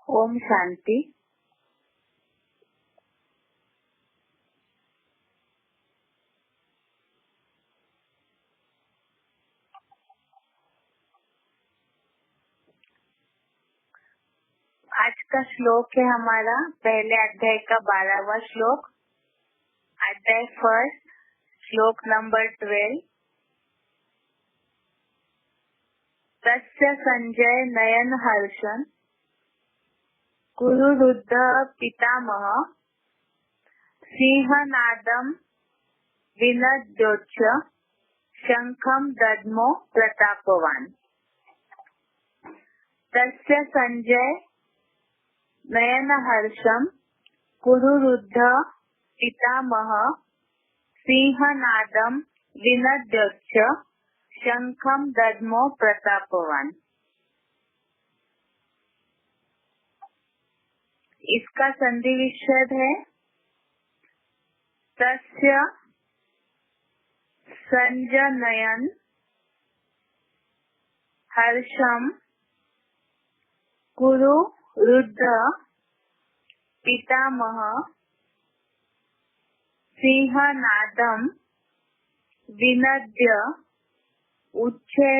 ओम शांति। आज का श्लोक है हमारा पहले अध्याय का 12वां श्लोक, अध्याय फर्स्ट, श्लोक नंबर 12। तस्य संजय नयन हर्षन कुरुरुद्ध पितामह सिंहनादम विनद्योच्च शंखम दद्मो प्रतापवान। तस्य संजय नयन हर्षम कुरुरुद्ध पितामह सिंहनादम विनद्योच्च शंखम दद्मो प्रतापवान। इसका संधि विच्छेद है तस्य संजनयन हर्षम कुरु रुद्ध पितामह सिंहनादम विनद्य उच्चे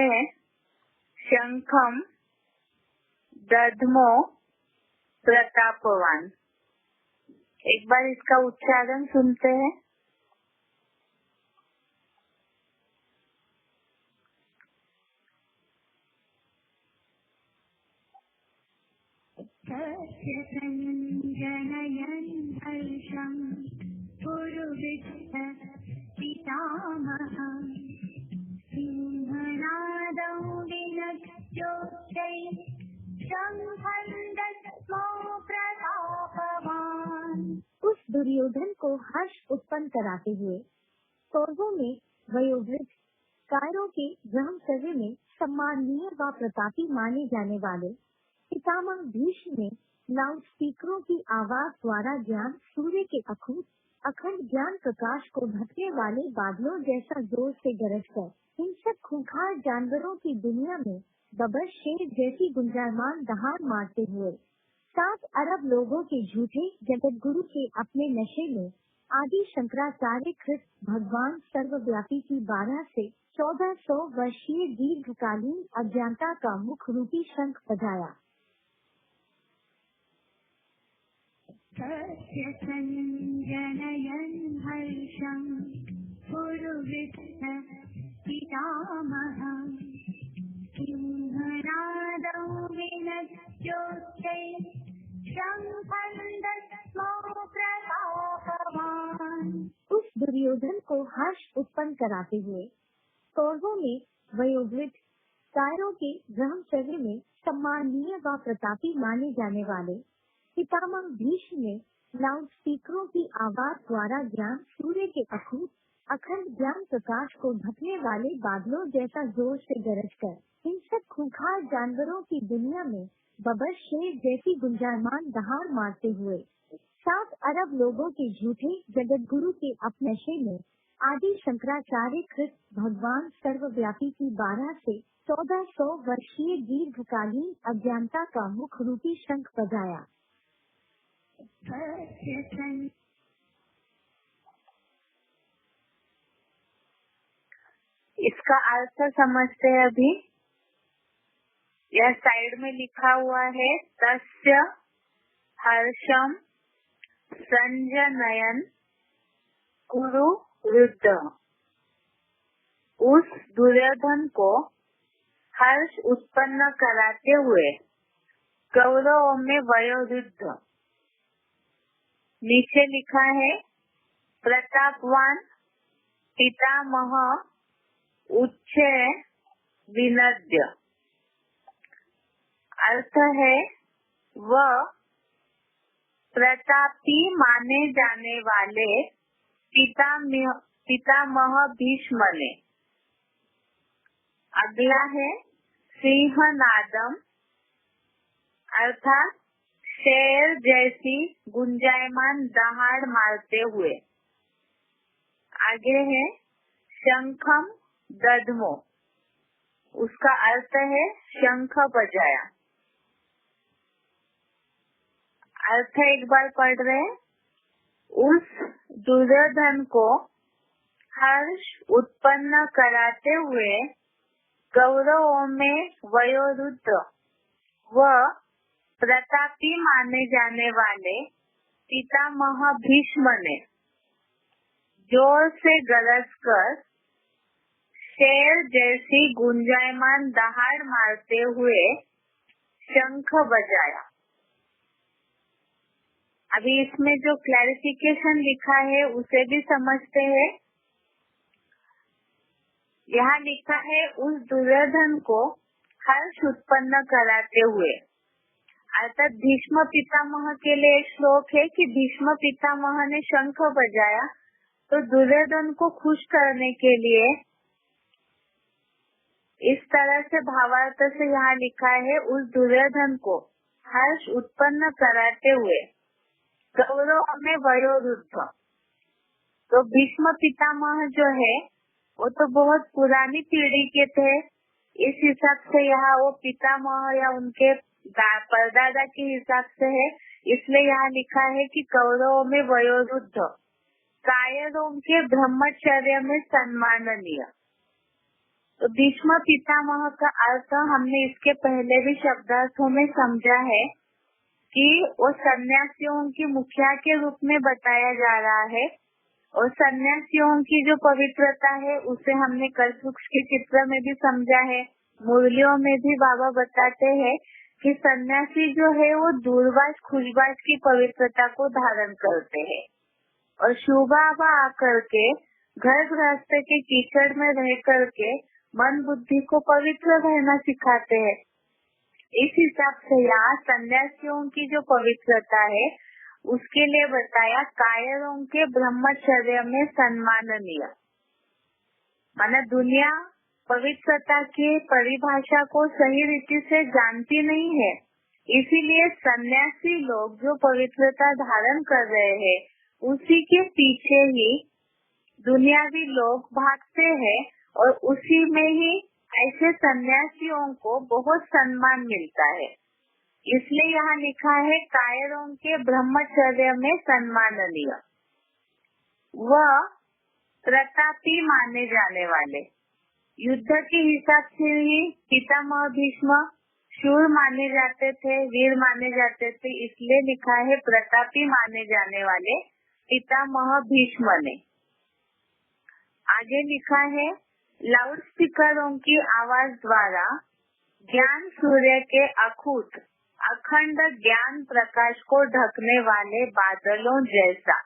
शंखम दद्मो प्रतापवान। एक बार इसका उच्चारण सुनते हैं। तस्य संजनयन् हर्षं कुरुरुद्ध पितामहः सिंहनादं विनद्योच्च शंखं दद्मो प्रतापवान। उस दुर्योधन को हर्ष उत्पन्न कराते हुए कौरवों में वयोवृद्ध कायरों के ब्रह्मचर्य में सम्माननीय व प्रतापी माने जाने वाले पितामह भीष्म ने लाउड स्पीकरों की आवाज द्वारा ज्ञान सूर्य के अखंड ज्ञान प्रकाश को ढकने वाले बादलों जैसा जोर से गरज कर हिंसक खूंखार जानवरों की दुनिया में बबर शेर जैसी गुंजायमान दहाड़ मारते हुए 7 अरब लोगों के झूठे जगत गुरु के अपने नशे में आदि शंकराचार्य कृत भगवान सर्वव्यापी की 12 से 1400 वर्षीय दीर्घकालीन अज्ञानता का मुख रूपी शंख बजाया। तस्य संजनयन् हर्षं कुरुरुद्ध पितामहः सिंहनादं विनद्योच्च शंखं दद्मो प्रतापवान। उस दुर्योधन को हर्ष उत्पन्न कराते हुए कौरवों में वयोवृद्ध कायरों के ब्रह्मचर्य में सम्माननीय व प्रतापी माने जाने वाले पितामह भीष्म ने लाउड स्पीकरों की आवाज द्वारा ज्ञान सूर्य के अखंड ज्ञान प्रकाश को ढकने वाले बादलों जैसा जोर से गरज कर हिंसक खूंखार जानवरों की दुनिया में बबर शेर जैसी गुंजायमान दहाड़ मारते हुए 7 अरब लोगों के झूठे जगत गुरु के अपने नशे में आदि शंकराचार्य कृत भगवान सर्वव्यापी की 12 से 1400 वर्षीय दीर्घकालीन अज्ञानता का मुख रूपी शंख बजाया। इसका अर्थ समझते हैं अभी। यह साइड में लिखा हुआ है तस्य हर्षम संजनयन कुरु रुद्ध। उस दुर्योधन को हर्ष उत्पन्न कराते हुए कौरवों में वयोवृद्ध, नीचे लिखा है प्रतापवान पितामह उच्चे विनद्य। अर्थ है वह प्रतापी माने जाने वाले पितामह भीष्म ने। अगला है सिंहनादम, अर्थात शेर जैसी गुंजायमान दहाड़ मारते हुए। आगे है शंखम दद्मो, उसका अर्थ है शंख बजाया। अर्थ एक बार पढ़ रहे हैं। उस दुर्योधन को हर्ष उत्पन्न कराते हुए कौरवों में वयोवृद्ध व प्रतापी माने जाने वाले पितामह भीष्म ने जोर से गरज कर शेर जैसी गुंजायमान दहाड़ मारते हुए शंख बजाया। अभी इसमें जो क्लैरिफिकेशन लिखा है उसे भी समझते हैं। यहाँ लिखा है उस दुर्योधन को हर्ष उत्पन्न कराते हुए, अर्थात भीष्म पितामह के लिए एक श्लोक है कि भीष्म पितामह ने शंख बजाया, तो दुर्योधन को खुश करने के लिए इस तरह से भावार्थ से यहाँ लिखा है उस दुर्योधन को हर्ष उत्पन्न कराते हुए कौरवों में वयोवृद्ध। तो भीष्म पितामह जो है वो तो बहुत पुरानी पीढ़ी के थे, इस हिसाब से यहाँ वो पितामह या उनके परदादा के हिसाब से है, इसलिए यहाँ लिखा है कि कौरवों में वयोवृद्ध कायरों के ब्रह्मचर्य में सम्माननीय। तो भीष्म पितामह का अर्थ हमने इसके पहले भी शब्दार्थों में समझा है कि वो सन्यासियों की मुखिया के रूप में बताया जा रहा है, और सन्यासियों की जो पवित्रता है उसे हमने कल्पवृक्ष के चित्र में भी समझा है। मुरलियों में भी बाबा बताते हैं कि सन्यासी जो है वो दूरबाज खुशबाज की पवित्रता को धारण करते हैं, और शुभ बाबा आकर के घर गृहस्थ के कीचड़ में रह करके मन बुद्धि को पवित्र रहना सिखाते हैं। इस हिसाब से यहाँ सन्यासियों की जो पवित्रता है उसके लिए बताया कायरों के ब्रह्मचर्य में सम्माननीय। माना दुनिया पवित्रता की परिभाषा को सही रीति से जानती नहीं है, इसीलिए सन्यासी लोग जो पवित्रता धारण कर रहे हैं उसी के पीछे ही दुनियावी लोग भागते हैं, और उसी में ही ऐसे सन्यासियों को बहुत सम्मान मिलता है। इसलिए यहाँ लिखा है कायरों के ब्रह्मचर्य में सम्माननीय व प्रतापी माने जाने वाले। युद्ध के हिसाब से ही पितामह भीष्म शूर माने जाते थे, वीर माने जाते थे, इसलिए लिखा है प्रतापी माने जाने वाले पितामह भीष्म ने। आगे लिखा है लाउड स्पीकरों की आवाज द्वारा ज्ञान सूर्य के अखूट अखंड ज्ञान प्रकाश को ढकने वाले बादलों जैसा।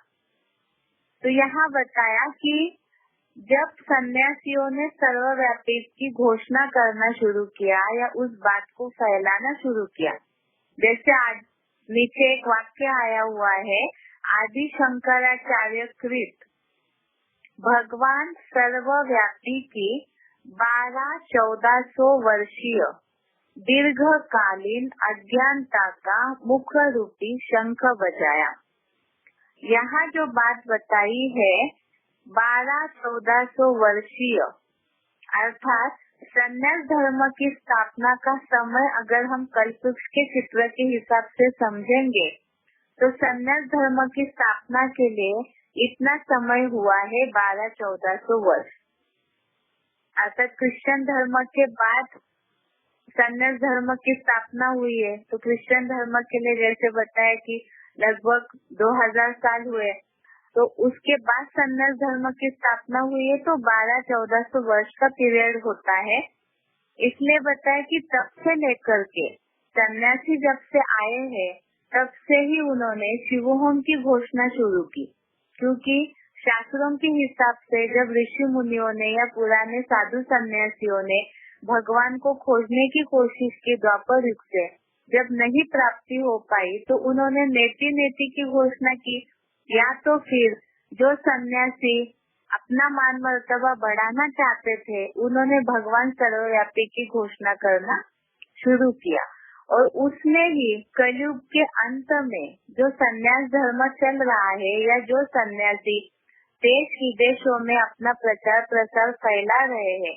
तो यहाँ बताया कि जब सन्यासियों ने सर्वव्यापी की घोषणा करना शुरू किया या उस बात को फैलाना शुरू किया, जैसे आज नीचे एक वाक्य आया हुआ है, आदि शंकराचार्य कृत भगवान सर्वव्यापी की 1200-1400 वर्षीय दीर्घकालीन अज्ञानता का मुख्य रूपी शंख बजाया। यहाँ जो बात बताई है 1200-1400 वर्षीय, अर्थात संन्यास धर्म की स्थापना का समय अगर हम कल्पवृक्ष के चित्र के हिसाब से समझेंगे तो संन्यास धर्म की स्थापना के लिए इतना समय हुआ है 1200-1400 वर्ष। अर्थात क्रिश्चियन धर्म के बाद संन्यास धर्म की स्थापना हुई है, तो क्रिश्चियन धर्म के लिए जैसे बताया कि लगभग 2000 साल हुए, तो उसके बाद संन्यास धर्म की स्थापना हुई है, तो 1200-1400 वर्ष का पीरियड होता है। इसलिए बताया कि तब से लेकर के सन्यासी जब से आए हैं तब से ही उन्होंने शिवोहम की घोषणा शुरू की, क्योंकि शास्त्रों के हिसाब से जब ऋषि मुनियों ने या पुराने साधु सन्यासियों ने भगवान को खोजने की कोशिश की द्वापर युग से, जब नहीं प्राप्ति हो पाई तो उन्होंने नेति नेति की घोषणा की, या तो फिर जो सन्यासी अपना मान मर्तबा बढ़ाना चाहते थे उन्होंने भगवान सर्वव्यापी की घोषणा करना शुरू किया। और उसने ही कलयुग के अंत में जो सन्यास धर्म चल रहा है या जो सन्यासी देश विदेशों में अपना प्रचार प्रसार फैला रहे हैं,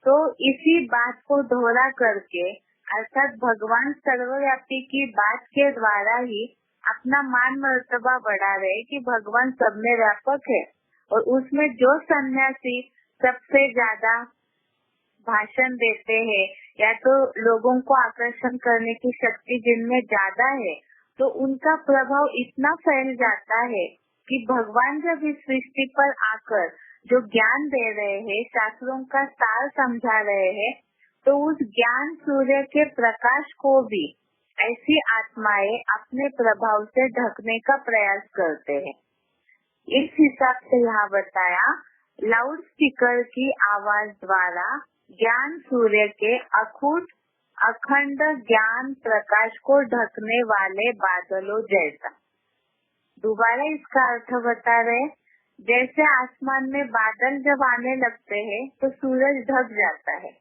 तो इसी बात को दोहरा करके, अर्थात भगवान सर्वव्यापी की बात के द्वारा ही अपना मान मर्तबा बढ़ा रहे कि भगवान सब में व्यापक है, और उसमें जो सन्यासी सबसे ज्यादा भाषण देते हैं या तो लोगों को आकर्षण करने की शक्ति जिनमें ज्यादा है, तो उनका प्रभाव इतना फैल जाता है कि भगवान जब इस सृष्टि पर आकर जो ज्ञान दे रहे हैं, शास्त्रों का सार समझा रहे हैं, तो उस ज्ञान सूर्य के प्रकाश को भी ऐसी आत्माएं अपने प्रभाव से ढकने का प्रयास करते हैं। इस हिसाब से यहाँ बताया, लाउड स्पीकर की आवाज द्वारा ज्ञान सूर्य के अखूट अखंड ज्ञान प्रकाश को ढकने वाले बादलों जैसा। दोबारा इसका अर्थ बता रहे, जैसे आसमान में बादल जब आने लगते हैं तो सूरज ढक जाता है।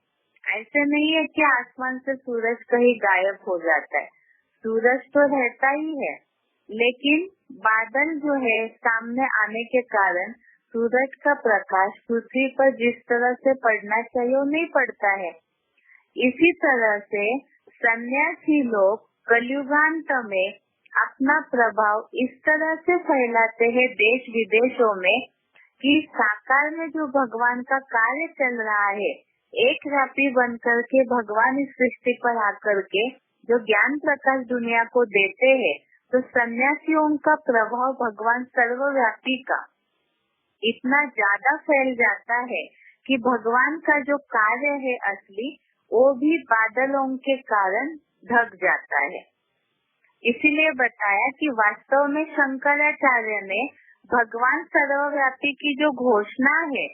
ऐसे नहीं है कि आसमान से सूरज कहीं गायब हो जाता है, सूरज तो रहता ही है, लेकिन बादल जो है सामने आने के कारण सूरज का प्रकाश पृथ्वी पर जिस तरह से पड़ना चाहिए वो नहीं पड़ता है। इसी तरह से सन्यासी लोग कलयुगांत में अपना प्रभाव इस तरह से फैलाते हैं देश विदेशों में कि साकार में जो भगवान का कार्य चल रहा है, एक व्यापी बनकर के भगवान इस सृष्टि पर आकर के जो ज्ञान प्रकाश दुनिया को देते हैं, तो सन्यासियों का प्रभाव भगवान सर्वव्यापी का इतना ज्यादा फैल जाता है कि भगवान का जो कार्य है असली, वो भी बादलों के कारण ढक जाता है। इसीलिए बताया कि वास्तव में शंकराचार्य ने भगवान सर्वव्यापी की जो घोषणा है,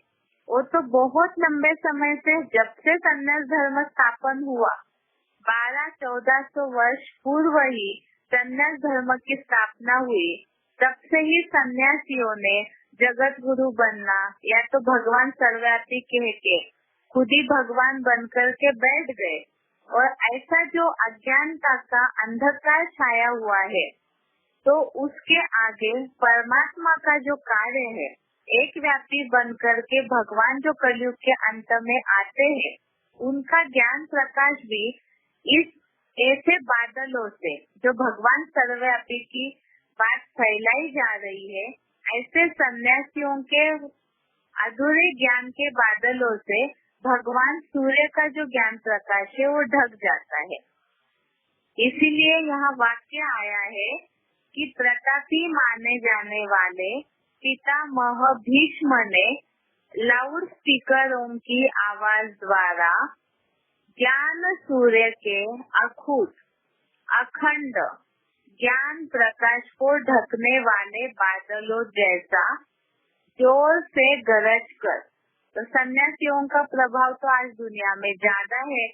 वो तो बहुत लंबे समय से, जब से संन्यास धर्म स्थापन हुआ 1200-1400 वर्ष पूर्व ही संन्यास धर्म की स्थापना हुई, तब से ही सन्यासियों ने जगत गुरु बनना या तो भगवान सर्वव्यापी कह के खुद ही भगवान बनकर के बैठ गए। और ऐसा जो अज्ञानता का अंधकार छाया हुआ है, तो उसके आगे परमात्मा का जो कार्य है, एक व्यापी बनकर के भगवान जो कलयुग के अंत में आते हैं, उनका ज्ञान प्रकाश भी इस ऐसे बादलों से, जो भगवान सर्वव्यापी की बात फैलाई जा रही है, ऐसे सन्यासियों के अधूरे ज्ञान के बादलों से भगवान सूर्य का जो ज्ञान प्रकाश है वो ढक जाता है। इसीलिए यहाँ वाक्य आया है कि प्रतापी माने जाने वाले पितामह भीष्म ने लाउड स्पीकरों की आवाज द्वारा ज्ञान सूर्य के अखूट अखंड ज्ञान प्रकाश को ढकने वाले बादलों जैसा जोर से गरज कर। तो सन्यासियों का प्रभाव तो आज दुनिया में ज्यादा है।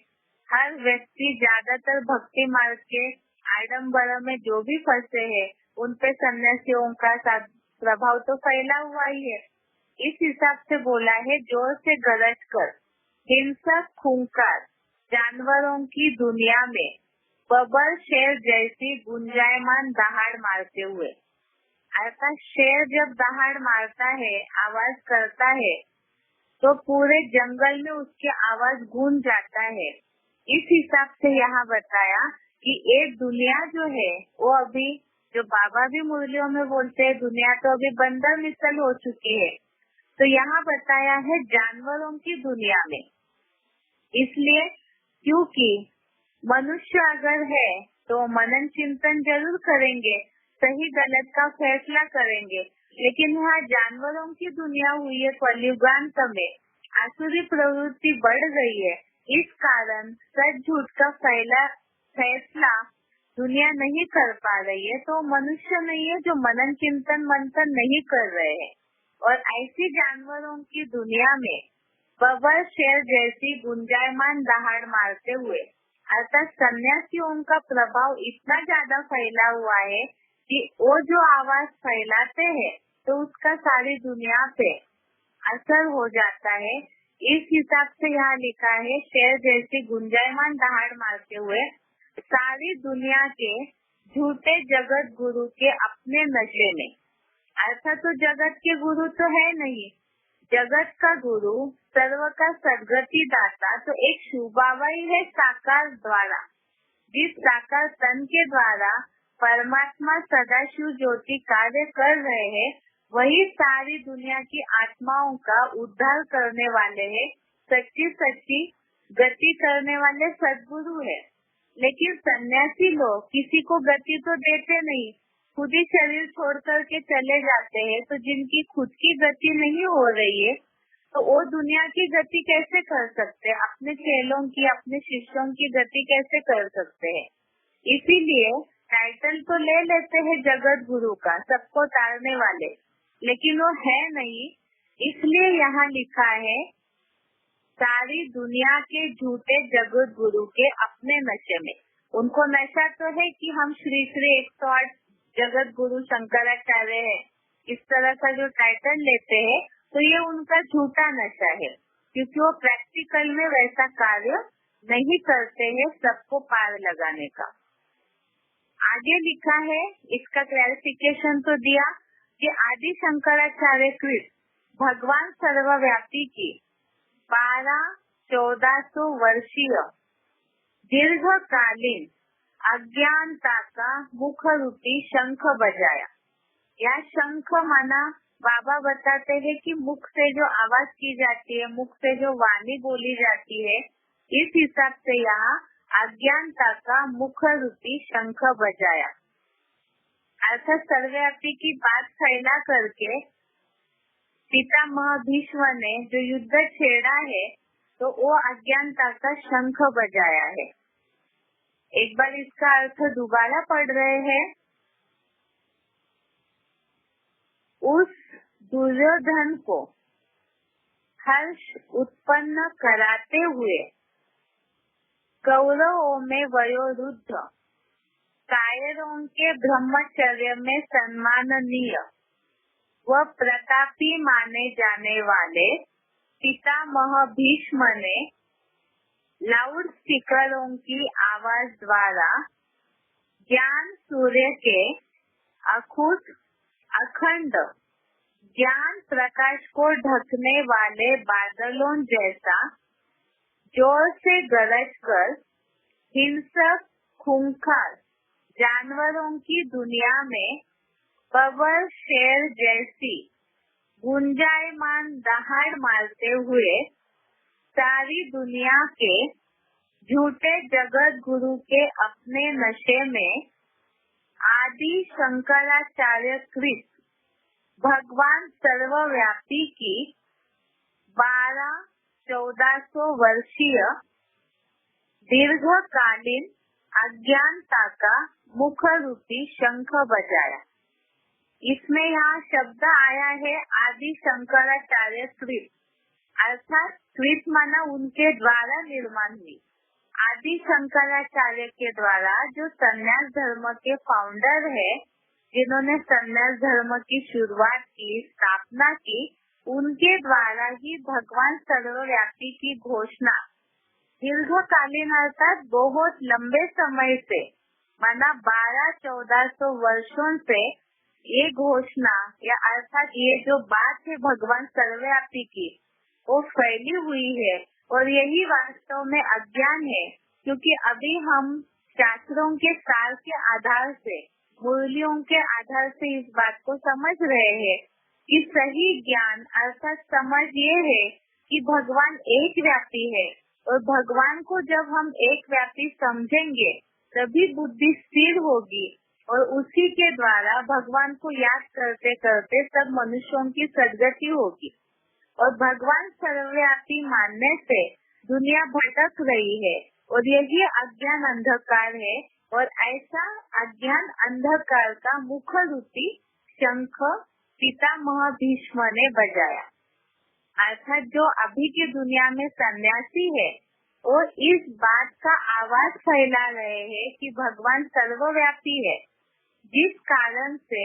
हर व्यक्ति ज्यादातर भक्ति मार्ग के आडम्बर में जो भी फंसे है, उन पे सन्यासियों का प्रभाव तो फैला हुआ ही है। इस हिसाब से बोला है, जोर से गरज कर हिंसक खूंखार जानवरों की दुनिया में बबर शेर जैसी गुंजायमान दहाड़ मारते हुए। अर्थात शेर जब दहाड़ मारता है, आवाज करता है, तो पूरे जंगल में उसकी आवाज गूंज जाता है। इस हिसाब से यहाँ बताया कि एक दुनिया जो है वो अभी, जो बाबा भी मुरलियों में बोलते हैं, दुनिया तो अभी बंदर मिसल हो चुकी है। तो यहाँ बताया है जानवरों की दुनिया में, इसलिए क्योंकि मनुष्य अगर है तो मनन चिंतन जरूर करेंगे, सही गलत का फैसला करेंगे, लेकिन यहाँ जानवरों की दुनिया हुई है कलयुगांत में, आसुरी प्रवृत्ति बढ़ गई है। इस कारण सच झूठ का फैसला दुनिया नहीं कर पा रही है, तो मनुष्य नहीं है जो मनन चिंतन मंथन नहीं कर रहे हैं। और ऐसी जानवरों की दुनिया में बबर शेर जैसी गुंजायमान दहाड़ मारते हुए, अर्थात सन्यासियों का प्रभाव इतना ज्यादा फैला हुआ है कि वो जो आवाज फैलाते हैं तो उसका सारी दुनिया पे असर हो जाता है। इस हिसाब से यहाँ लिखा है, शेर जैसी गुंजायमान दहाड़ मारते हुए सारी दुनिया के झूठे जगत गुरु के अपने नशे में। अर्थात तो जगत के गुरु तो है नहीं, जगत का गुरु सर्व का सदगति दाता तो एक शिव बाबा ही है साकार द्वारा, जिस साकार तन के द्वारा परमात्मा सदाशिव ज्योति कार्य कर रहे हैं, वही सारी दुनिया की आत्माओं का उद्धार करने वाले हैं, सच्ची सच्ची गति करने वाले सद्गुरु है। लेकिन सन्यासी लोग किसी को गति तो देते नहीं, खुद ही शरीर छोड़ करके चले जाते हैं। तो जिनकी खुद की गति नहीं हो रही है, तो वो दुनिया की गति कैसे कर सकते हैं? अपने चेलों की, अपने शिष्यों की गति कैसे कर सकते हैं? इसीलिए टाइटल तो ले लेते हैं जगत गुरु का, सबको तारने वाले, लेकिन वो है नहीं। इसलिए यहाँ लिखा है सारी दुनिया के झूठे जगत गुरु के अपने नशे में। उनको नशा तो है कि हम श्री श्री 108 जगत गुरु शंकराचार्य है, इस तरह का जो टाइटल लेते हैं, तो ये उनका झूठा नशा है, क्योंकि वो प्रैक्टिकल में वैसा कार्य नहीं करते हैं सबको पार लगाने का। आगे लिखा है, इसका क्लैरिफिकेशन तो दिया कि आदि शंकराचार्य कृत भगवान सर्वव्यापी की 1200-1400 वर्षीय दीर्घकालीन अज्ञानता का मुख रूपी शंख बजाया। यह शंख माना बाबा बताते हैं कि मुख से जो आवाज की जाती है, मुख से जो वाणी बोली जाती है, इस हिसाब से यहाँ अज्ञानता का मुख रूपी शंख बजाया। अर्थात सर्वव्यापी की बात फैला करके पितामह भीष्म ने जो युद्ध छेड़ा है, तो वो अज्ञानता का शंख बजाया है। एक बार इसका अर्थ दोबारा पढ़ रहे हैं। उस दुर्योधन को हर्ष उत्पन्न कराते हुए कौरवों में वयोवृद्ध, कायरों के ब्रह्मचर्य में सम्माननीय व प्रतापी माने जाने वाले पितामह भीष्म ने लाउड स्पीकरों की आवाज द्वारा ज्ञान सूर्य के अखुट अखंड ज्ञान प्रकाश को ढकने वाले बादलों जैसा जोर से गरज कर हिंसक खूंखार जानवरों की दुनिया में बबर शेर जैसी गुंजायमान दहाड़ मारते हुए सारी दुनिया के झूठे जगत गुरु के अपने नशे में आदि शंकराचार्य कृत भगवान सर्वव्यापी की 1200-1400 वर्षीय दीर्घकालीन अज्ञानता का मुख रूपी शंख बजाया। इसमें यहाँ शब्द आया है आदि शंकराचार्य कृत, अर्थात कृत माना उनके द्वारा निर्माण हुई। आदि शंकराचार्य के द्वारा जो संन्यास धर्म के फाउंडर है, जिन्होंने संन्यास धर्म की शुरुआत की, स्थापना की, उनके द्वारा ही भगवान सर्वव्यापी की घोषणा दीर्घकालीन अर्थात बहुत लंबे समय से, माना 1200-1400 वर्षों से ये घोषणा या अर्थात ये जो बात है भगवान सर्वव्यापी की, वो फैली हुई है। और यही वास्तव में अज्ञान है, क्योंकि अभी हम शास्त्रों के सार के आधार से, मूल्यों के आधार से इस बात को समझ रहे हैं कि सही ज्ञान अर्थात समझ ये है कि भगवान एक व्यापी है, और भगवान को जब हम एक व्यापी समझेंगे तभी बुद्धि स्थिर होगी, और उसी के द्वारा भगवान को याद करते करते सब मनुष्यों की सदगति होगी। और भगवान सर्वव्यापी मानने से दुनिया भटक रही है, और यही अज्ञान अंधकार है। और ऐसा अज्ञान अंधकार का मुख रूपी शंख पितामह भीष्म ने बजाया। अर्थात जो अभी की दुनिया में सन्यासी है, वो इस बात का आवाज फैला रहे हैं कि भगवान सर्वव्यापी है, जिस कारण से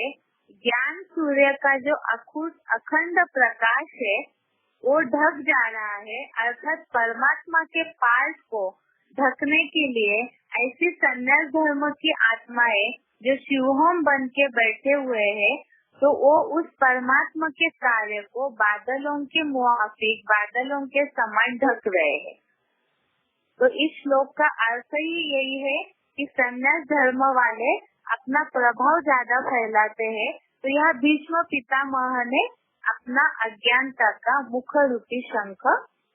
ज्ञान सूर्य का जो अखुट अखंड प्रकाश है वो ढक जा रहा है। अर्थात परमात्मा के पास को ढकने के लिए ऐसी संन्यास धर्म की आत्माएं जो शिवहोम बन के बैठे हुए हैं, तो वो उस परमात्मा के कार्य को बादलों के मुआफिक, बादलों के समान ढक रहे हैं। तो इस श्लोक का अर्थ ही यही है कि संन्यास धर्म वाले अपना प्रभाव ज्यादा फैलाते हैं, तो यह भीष्म पितामह ने अपना अज्ञानता का मुख्य रूपी शंख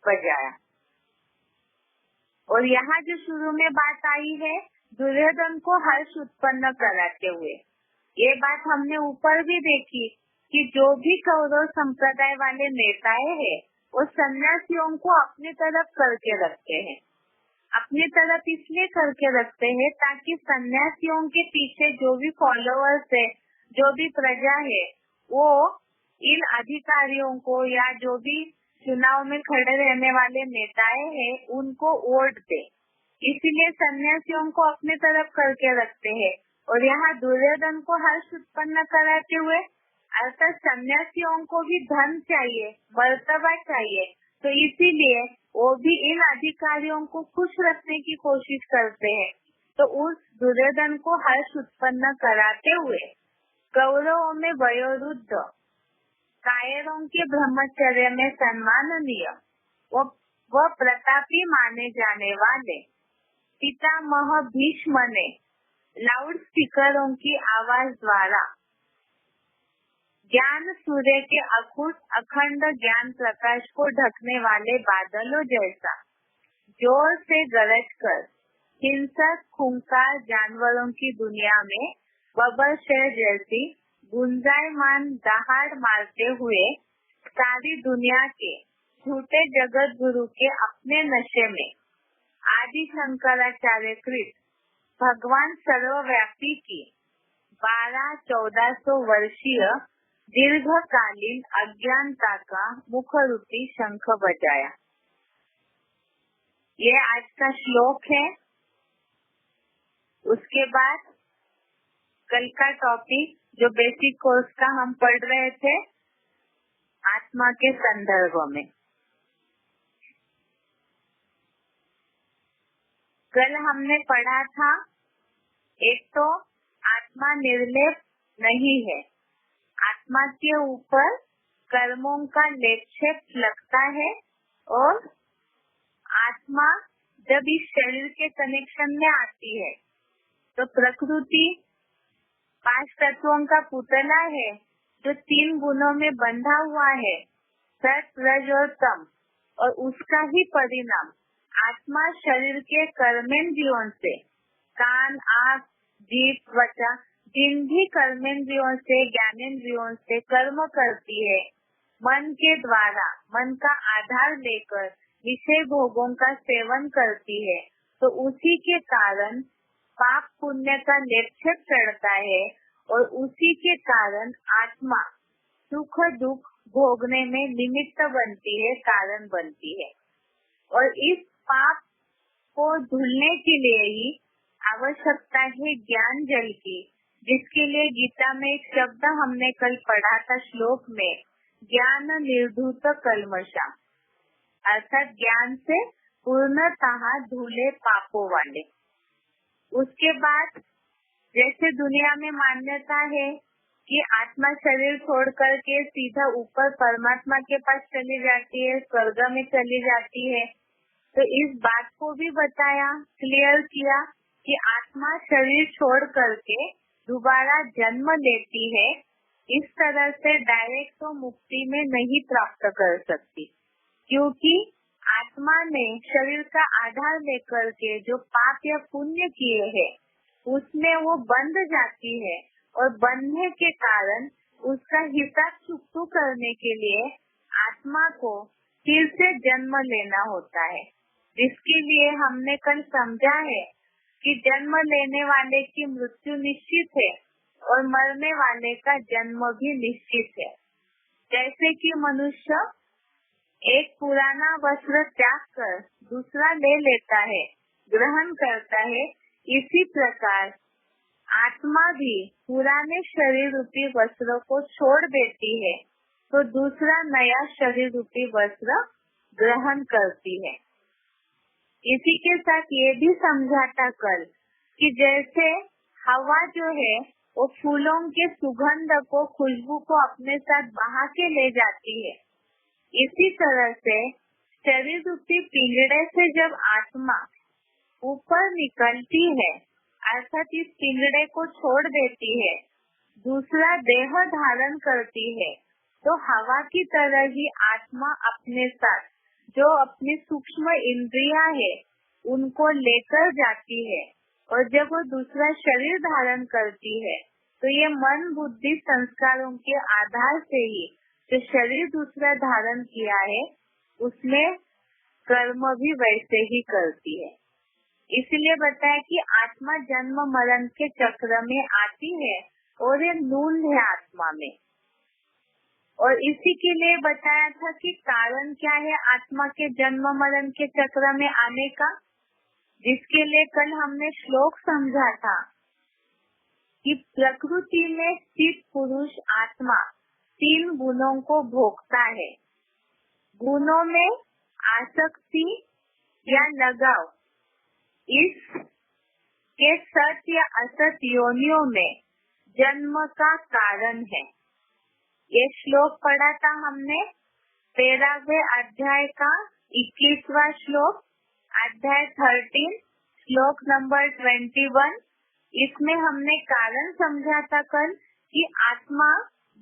बजाया। और यहाँ जो शुरू में बात आई है दुर्योधन को हर्ष उत्पन्न कराते हुए, ये बात हमने ऊपर भी देखी कि जो भी कौरव संप्रदाय वाले नेताएं हैं वो सन्यासियों को अपनी तरफ करके रखते हैं। अपनी तरफ इसलिए करके रखते हैं ताकि सन्यासियों के पीछे जो भी फॉलोअर्स है, जो भी प्रजा है, वो इन अधिकारियों को या जो भी चुनाव में खड़े रहने वाले नेताएं हैं उनको वोट दे। इसीलिए सन्यासियों को अपनी तरफ करके रखते हैं। और यहाँ दुर्योधन को हर्ष उत्पन्न कराते हुए अर्थात सन्यासियों को भी धन चाहिए, मर्तबा चाहिए, तो इसीलिए वो भी इन अधिकारियों को खुश रखने की कोशिश करते हैं। तो उस दुर्योधन को हर्ष उत्पन्न कराते हुए कौरवों में वयोवृद्ध कायरों के ब्रह्मचर्य में सम्माननीय व प्रतापी माने जाने वाले पितामह भीष्म ने लाउड स्पीकरों की आवाज द्वारा ज्ञान सूर्य के अखंड ज्ञान प्रकाश को ढकने वाले बादलों जैसा जोर से गरज कर हिंसक खूंखार जानवरों की दुनिया में बबर शेर जैसी गुंजायमान दहाड़ मारते हुए सारी दुनिया के झूठे जगत गुरु के अपने नशे में आदि शंकराचार्य कृत भगवान सर्वव्यापी की 1200-1400 वर्षीय दीर्घकालीन अज्ञानता का मुख्य रूपी शंख बजाया। ये आज का श्लोक है। उसके बाद कल का टॉपिक जो बेसिक कोर्स का हम पढ़ रहे थे आत्मा के संदर्भ में, कल हमने पढ़ा था एक तो आत्मा निर्लेप नहीं है, आत्मा के ऊपर कर्मों का लेपछेप लगता है और आत्मा जब इस शरीर के कनेक्शन में आती है तो प्रकृति 5 तत्वों का पुतला है जो 3 गुणों में बंधा हुआ है, सत रज और तम, और उसका ही परिणाम आत्मा शरीर के कर्मेंद्रियों से कान, आँख, जीभ, त्वचा, जिन भी कर्मेंद्रियों से ज्ञानेंद्रियों से कर्म करती है, मन के द्वारा मन का आधार लेकर विषय भोगों का सेवन करती है, तो उसी के कारण पाप पुण्य का लेपछेप चढ़ता है और उसी के कारण आत्मा सुख दुख भोगने में निमित्त बनती है, कारण बनती है। और इस पाप को धुलने के लिए ही आवश्यकता है ज्ञान जल की, जिसके लिए गीता में एक शब्द हमने कल पढ़ा था श्लोक में, ज्ञान निर्धूत कल्मषा, अर्थात ज्ञान से पूर्णतः धुले पापों वाले। उसके बाद जैसे दुनिया में मान्यता है कि आत्मा शरीर छोड़ करके सीधा ऊपर परमात्मा के पास चली जाती है, स्वर्ग में चली जाती है, तो इस बात को भी बताया, क्लियर किया कि आत्मा शरीर छोड़ करके दोबारा जन्म लेती है। इस तरह से डायरेक्ट तो मुक्ति में नहीं प्राप्त कर सकती, क्योंकि आत्मा ने शरीर का आधार लेकर के जो पाप या पुण्य किए हैं उसमें वो बंध जाती है, और बंधने के कारण उसका हिसाब चुकता करने के लिए आत्मा को फिर से जन्म लेना होता है, जिसके लिए हमने कल समझा है कि जन्म लेने वाले की मृत्यु निश्चित है और मरने वाले का जन्म भी निश्चित है। जैसे कि मनुष्य एक पुराना वस्त्र त्याग कर दूसरा ले लेता है, ग्रहण करता है, इसी प्रकार आत्मा भी पुराने शरीर रूपी वस्त्र को छोड़ देती है तो दूसरा नया शरीर रूपी वस्त्र ग्रहण करती है। इसी के साथ ये भी समझा था कल कि जैसे हवा जो है वो फूलों के सुगंध को, खुशबू को अपने साथ बहा के ले जाती है, इसी तरह से शरीर रूपी पिंजड़े से जब आत्मा ऊपर निकलती है अर्थात इस पिंजड़े को छोड़ देती है, दूसरा देह धारण करती है, तो हवा की तरह ही आत्मा अपने साथ जो अपनी सूक्ष्म इंद्रियां है उनको लेकर जाती है। और जब वो दूसरा शरीर धारण करती है तो ये मन बुद्धि संस्कारों के आधार से ही जो शरीर दूसरा धारण किया है उसमें कर्म भी वैसे ही करती है। इसलिए बताया कि आत्मा जन्म मरण के चक्र में आती है और ये नून है आत्मा में। और इसी के लिए बताया था कि कारण क्या है आत्मा के जन्म मरण के चक्र में आने का, जिसके लिए कल हमने श्लोक समझा था कि प्रकृति में स्थित पुरुष आत्मा 3 गुणों को भोगता है। गुणों में आसक्ति या लगाव इस के सत या असत योनियों में जन्म का कारण है। ये श्लोक पढ़ा था हमने 13वें अध्याय का 21वां श्लोक, अध्याय 13 श्लोक नंबर 21। इसमें हमने कारण समझा था कल कि आत्मा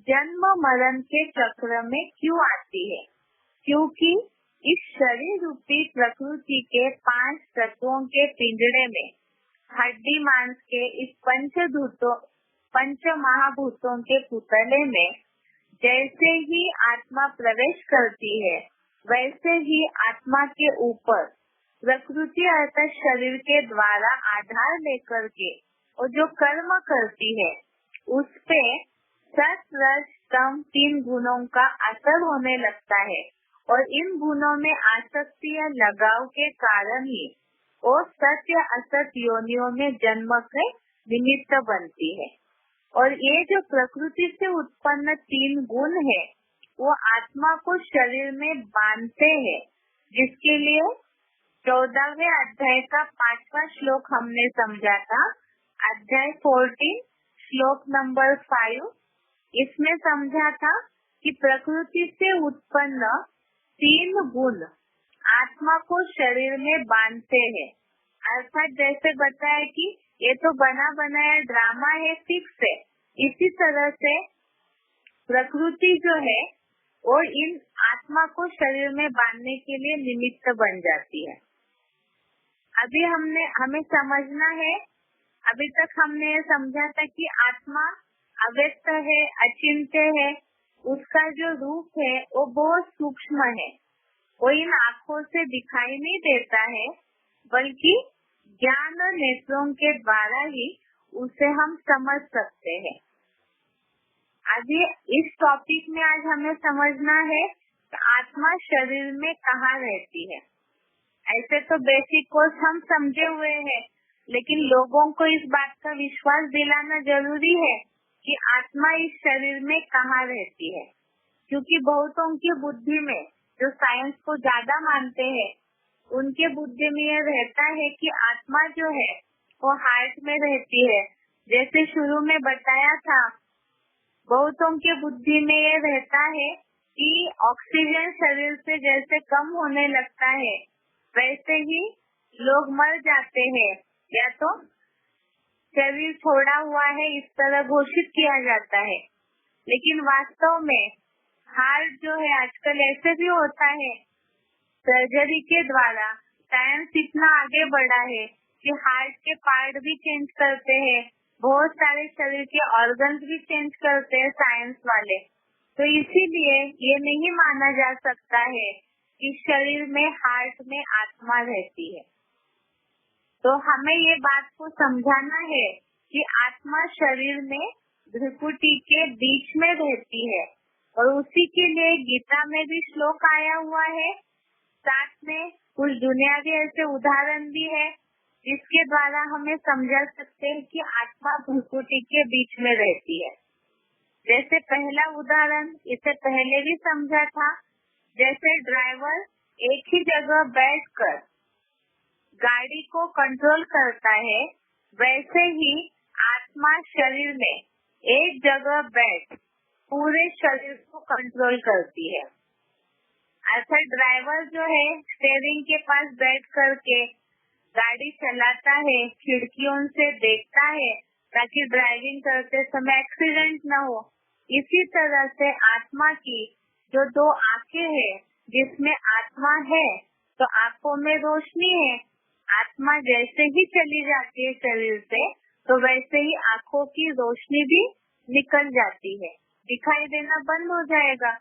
जन्म मरण के चक्र में क्यों आती है, क्योंकि इस शरीर रूपी प्रकृति के 5 तत्वों के पिंजड़े में हड्डी मांस के इस पंच महाभूतों के पुतले में जैसे ही आत्मा प्रवेश करती है वैसे ही आत्मा के ऊपर प्रकृति अर्थात शरीर के द्वारा आधार लेकर के और जो कर्म करती है उस पे सत रज तम 3 गुणों का असर होने लगता है और इन गुणों में आसक्ति या लगाव के कारण ही वो सत्य असत योनियों में जन्म के निमित्त बनती है। और ये जो प्रकृति से उत्पन्न 3 गुण है वो आत्मा को शरीर में बांधते हैं, जिसके लिए 14वें अध्याय का 5वां श्लोक हमने समझा था, अध्याय 14 श्लोक नंबर 5। इसमें समझा था कि प्रकृति से उत्पन्न 3 गुण आत्मा को शरीर में बांधते हैं। अर्थात जैसे बताया कि ये तो बना बनाया ड्रामा है, फिक्स है, इसी तरह से प्रकृति जो है वो इन आत्मा को शरीर में बांधने के लिए निमित्त बन जाती है। अभी हमें समझना है, अभी तक हमने समझा था कि आत्मा अव्यक्त है, अचिंत्य है, उसका जो रूप है वो बहुत सूक्ष्म है, वो इन आँखों से दिखाई नहीं देता है, बल्कि ज्ञान और नेत्रों के द्वारा ही उसे हम समझ सकते हैं। अभी इस टॉपिक में आज हमें समझना है कि आत्मा शरीर में कहाँ रहती है। ऐसे तो बेसिक कोर्स हम समझे हुए हैं, लेकिन लोगों को इस बात का विश्वास दिलाना जरूरी है कि आत्मा इस शरीर में कहाँ रहती है, क्योंकि बहुतों की बुद्धि में जो साइंस को ज्यादा मानते हैं उनके बुद्धि में ये रहता है कि आत्मा जो है वो हार्ट में रहती है। जैसे शुरू में बताया था, बहुतों के बुद्धि में ये रहता है कि ऑक्सीजन शरीर से जैसे कम होने लगता है वैसे ही लोग मर जाते हैं, या तो शरीर छोड़ा हुआ है इस तरह घोषित किया जाता है। लेकिन वास्तव में हार्ट जो है आजकल ऐसे भी होता है, सर्जरी के द्वारा साइंस इतना आगे बढ़ा है कि हार्ट के पार्ट भी चेंज करते हैं, बहुत सारे शरीर के ऑर्गन्स भी चेंज करते हैं साइंस वाले। तो इसीलिए ये नहीं माना जा सकता है कि शरीर में हार्ट में आत्मा रहती है। तो हमें ये बात को समझाना है कि आत्मा शरीर में भ्रुकुटी के बीच में रहती है, और उसी के लिए गीता में भी श्लोक आया हुआ है, साथ में कुछ दुनियावी ऐसे उदाहरण भी है जिसके द्वारा हमें समझा सकते हैं कि आत्मा भ्रुकुटी के बीच में रहती है। जैसे पहला उदाहरण इसे पहले भी समझा था, जैसे ड्राइवर एक ही जगह बैठकर गाड़ी को कंट्रोल करता है, वैसे ही आत्मा शरीर में एक जगह बैठ पूरे शरीर को कंट्रोल करती है। अर्थात ड्राइवर जो है स्टीयरिंग के पास बैठ करके गाड़ी चलाता है, खिड़कियों से देखता है ताकि ड्राइविंग करते समय एक्सीडेंट न हो। इसी तरह से आत्मा की जो दो आंखें हैं, जिसमें आत्मा है तो आंखों में रोशनी है। आत्मा जैसे ही चली जाती है शरीर से तो वैसे ही आंखों की रोशनी भी निकल जाती है, दिखाई देना बंद हो जाएगा।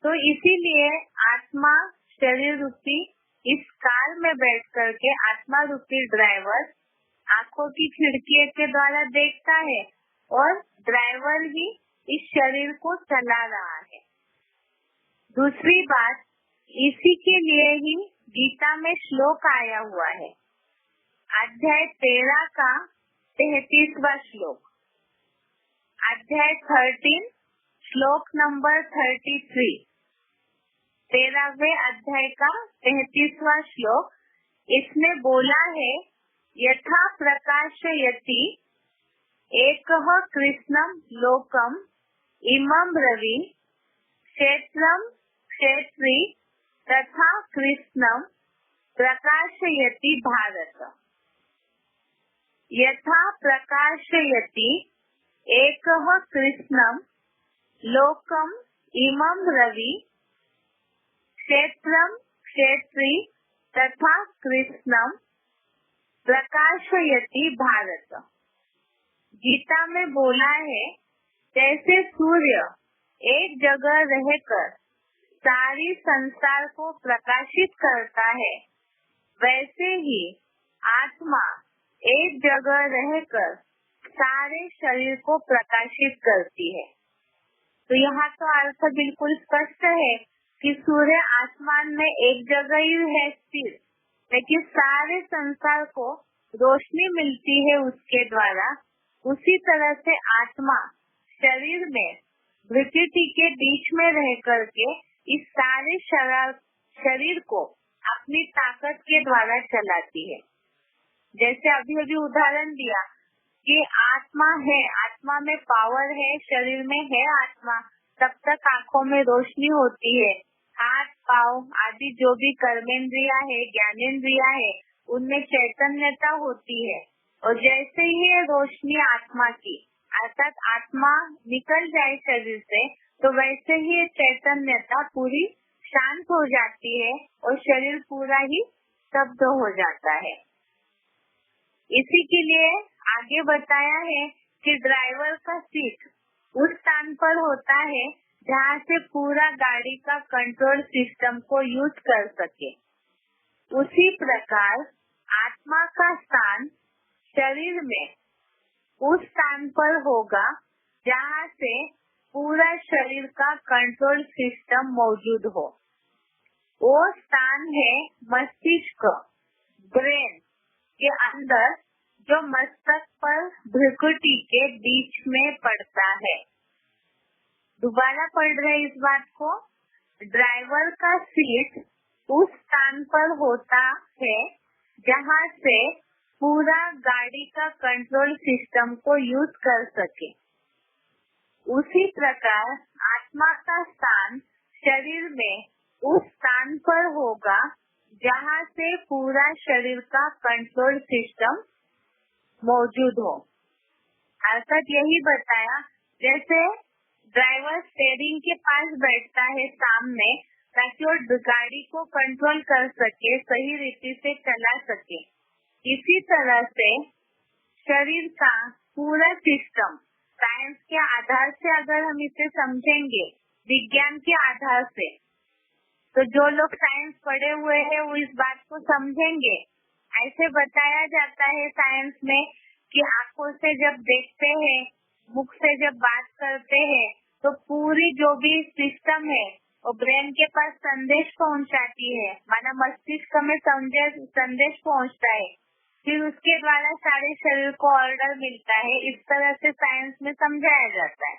तो इसीलिए आत्मा शरीर रूपी इस कार में बैठ करके आत्मा रूपी ड्राइवर आंखों की खिड़की के द्वारा देखता है और ड्राइवर ही इस शरीर को चला रहा है। दूसरी बात, इसी के लिए ही गीता में श्लोक आया हुआ है। अध्याय 13 का 33वां श्लोक, अध्याय 13 श्लोक नंबर 33, 13वें अध्याय का 33वां श्लोक। इसमें बोला है, यथा प्रकाशयति एकः कृष्णं लोकम् इमं रवि क्षेत्रं क्षेत्री तथा कृष्णं प्रकाशयति भारत। यथा प्रकाशयति एकः कृष्णं लोकम् इमं रवि क्षेत्रं क्षेत्री तथा कृष्णं प्रकाशयति भारत। गीता में बोला है, जैसे सूर्य एक जगह रहकर सारी संसार को प्रकाशित करता है, वैसे ही आत्मा एक जगह रहकर सारे शरीर को प्रकाशित करती है। तो यहाँ तो अर्थ बिल्कुल स्पष्ट है कि सूर्य आसमान में एक जगह ही है स्थिर, लेकिन सारे संसार को रोशनी मिलती है उसके द्वारा। उसी तरह से आत्मा शरीर में प्रकृति के बीच में रह करके इस सारे शरीर को अपनी ताकत के द्वारा चलाती है। जैसे अभी अभी उदाहरण दिया कि आत्मा है, आत्मा में पावर है, शरीर में है आत्मा, तब तक आंखों में रोशनी होती है। हाथ पाँव आदि जो भी कर्मेंद्रिया है, ज्ञानेंद्रिया है, उनमें चैतन्यता होती है। और जैसे ही ये रोशनी आत्मा की अर्थात आत्मा निकल जाए शरीर से, तो वैसे ही ये चैतन्यता पूरी शांत हो जाती है और शरीर पूरा ही स्तब्ध हो जाता है। इसी के लिए आगे बताया है कि ड्राइवर का सीट उस स्थान पर होता है जहाँ से पूरा गाड़ी का कंट्रोल सिस्टम को यूज कर सके। उसी प्रकार आत्मा का स्थान शरीर में उस स्थान पर होगा जहाँ से पूरा शरीर का कंट्रोल सिस्टम मौजूद हो। वो स्थान है मस्तिष्क, ब्रेन के अंदर, जो मस्तक पर भ्रुकुटी के बीच में पड़ता है। दोबारा पढ़ रहे इस बात को, ड्राइवर का सीट उस स्थान पर होता है जहाँ से पूरा गाड़ी का कंट्रोल सिस्टम को यूज कर सके। उसी प्रकार आत्मा का स्थान शरीर में उस स्थान पर होगा जहाँ से पूरा शरीर का कंट्रोल सिस्टम मौजूद हो। अर्थात यही बताया, जैसे ड्राइवर स्टीयरिंग के पास बैठता है सामने, ताकि वो गाड़ी को कंट्रोल कर सके, सही रीति से चला सके। इसी तरह से शरीर का पूरा सिस्टम साइंस के आधार से अगर हम इसे समझेंगे, विज्ञान के आधार से, तो जो लोग साइंस पढ़े हुए हैं वो इस बात को समझेंगे। ऐसे बताया जाता है साइंस में कि आंखों से जब देखते हैं, मुख से जब बात करते हैं, तो पूरी जो भी सिस्टम है वो ब्रेन के पास संदेश पहुंचाती है, माना मस्तिष्क में संदेश पहुंचता है, फिर उसके द्वारा सारे शरीर को ऑर्डर मिलता है। इस तरह से साइंस में समझाया जाता है।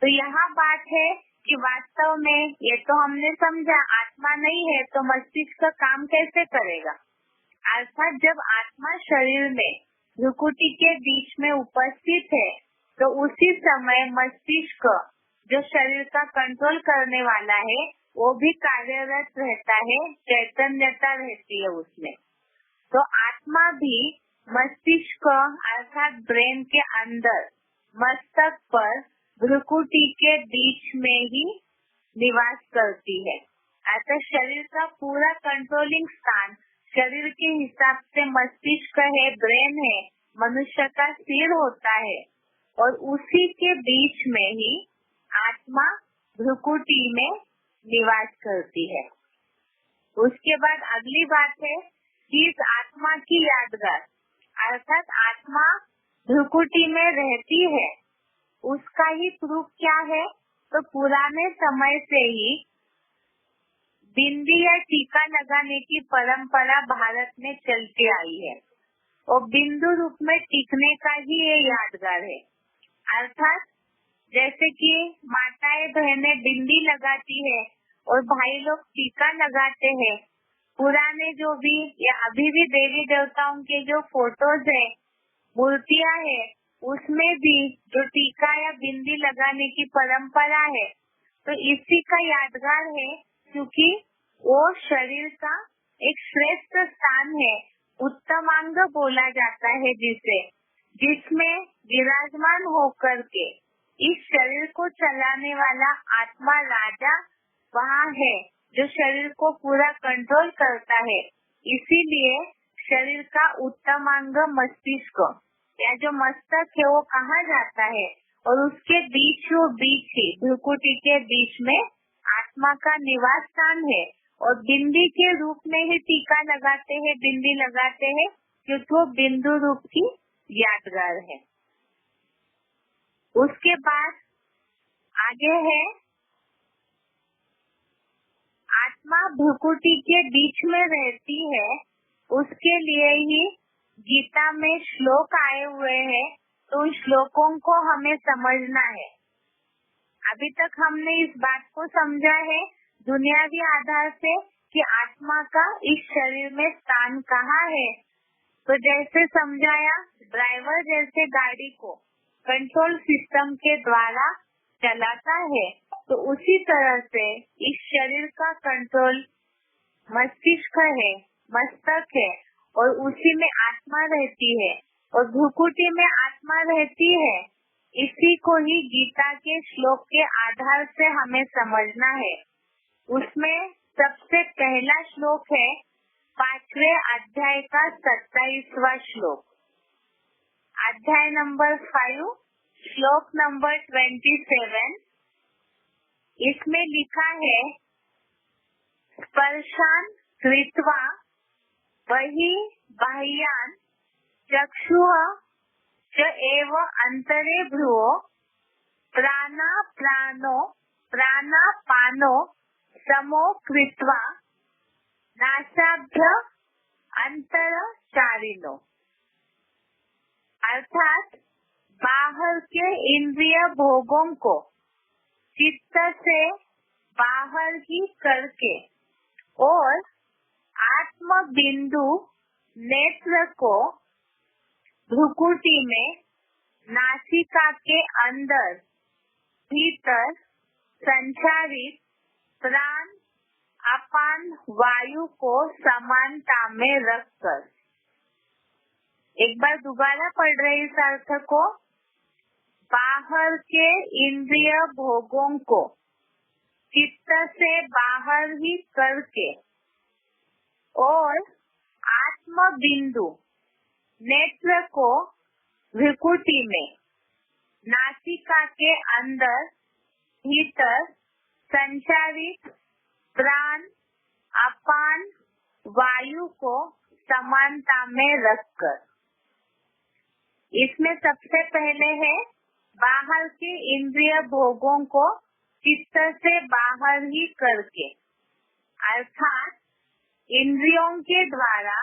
तो यहाँ बात है कि वास्तव में ये तो हमने समझा आत्मा नहीं है, तो मस्तिष्क का काम कैसे करेगा। अर्थात जब आत्मा शरीर में भ्रुकुटी के बीच में उपस्थित है, तो उसी समय मस्तिष्क जो शरीर का कंट्रोल करने वाला है वो भी कार्यरत रहता है, चैतन्यता रहती है उसमें। तो आत्मा भी मस्तिष्क अर्थात ब्रेन के अंदर मस्तक पर भ्रुकुटी के बीच में ही निवास करती है। अतः शरीर का पूरा कंट्रोलिंग स्थान शरीर के हिसाब से मस्तिष्क है, ब्रेन है, मनुष्य का सिर होता है और उसी के बीच में ही आत्मा भ्रुकुटी में निवास करती है। उसके बाद अगली बात है कि इस आत्मा की यादगार अर्थात आत्मा भ्रुकुटी में रहती है, उसका ही प्रूफ क्या है? तो पुराने समय से ही बिंदी या टीका लगाने की परंपरा भारत में चलती आई है और बिंदु रूप में टिकने का ही ये यादगार है। अर्थात जैसे कि माताएं बहनें बिंदी लगाती है और भाई लोग टीका लगाते हैं। पुराने जो भी या अभी भी देवी देवताओं के जो फोटोज है, मूर्तियां है, उसमें भी जो टीका या बिंदी लगाने की परंपरा है, तो इसी का यादगार है क्योंकि वो शरीर का एक श्रेष्ठ स्थान है, उत्तमांग बोला जाता है जिसमें विराजमान होकर के इस शरीर को चलाने वाला आत्मा राजा वहाँ है, जो शरीर को पूरा कंट्रोल करता है। इसीलिए शरीर का उत्तमांग मस्तिष्क या जो मस्तक है वो कहा जाता है और उसके बीच ही भ्रुकुटी के बीच में आत्मा का निवास स्थान है और बिंदी के रूप में ही टीका लगाते हैं, बिंदी लगाते हैं क्योंकि वो बिंदु रूप की यादगार है। उसके बाद आगे है आत्मा भ्रुकुटी के बीच में रहती है, उसके लिए ही गीता में श्लोक आए हुए हैं, तो उन श्लोकों को हमें समझना है। अभी तक हमने इस बात को समझा है दुनियावी आधार से कि आत्मा का इस शरीर में स्थान कहाँ है। तो जैसे समझाया, ड्राइवर जैसे गाड़ी को कंट्रोल सिस्टम के द्वारा चलाता है, तो उसी तरह से इस शरीर का कंट्रोल मस्तिष्क है, मस्तक है और उसी में आत्मा रहती है और भ्रुकुटी में आत्मा रहती है। इसी को ही गीता के श्लोक के आधार से हमें समझना है। उसमें सबसे पहला श्लोक है 5वें अध्याय का 27वां श्लोक, अध्याय नंबर 5 श्लोक नंबर 27। इसमें लिखा है स्पर्शान कृत्वा वही बाह्यान चक्षुः च एव अंतरे भ्रुवो प्राणापानो समो कृत्वा नासाभ्य अंतरचारिणो। अर्थात बाहर के इंद्रिय भोगों को चित्त से बाहर ही करके और आत्म बिंदु नेत्र को भ्रुकुटी में नासिका के अंदर भीतर संचारित प्राण अपान वायु को समानता में रखकर। एक बार दोबारा पढ़ रहे इस अर्थ को, बाहर के इंद्रिय भोगों को चित्त से बाहर ही करके और आत्म बिंदु नेत्र को भ्रुकुटी में नासिका के अंदर भीतर संचारित प्राण अपान वायु को समानता में रखकर। इसमें सबसे पहले है बाहर के इंद्रिय भोगों को चित्त से बाहर ही करके, अर्थात इंद्रियों के द्वारा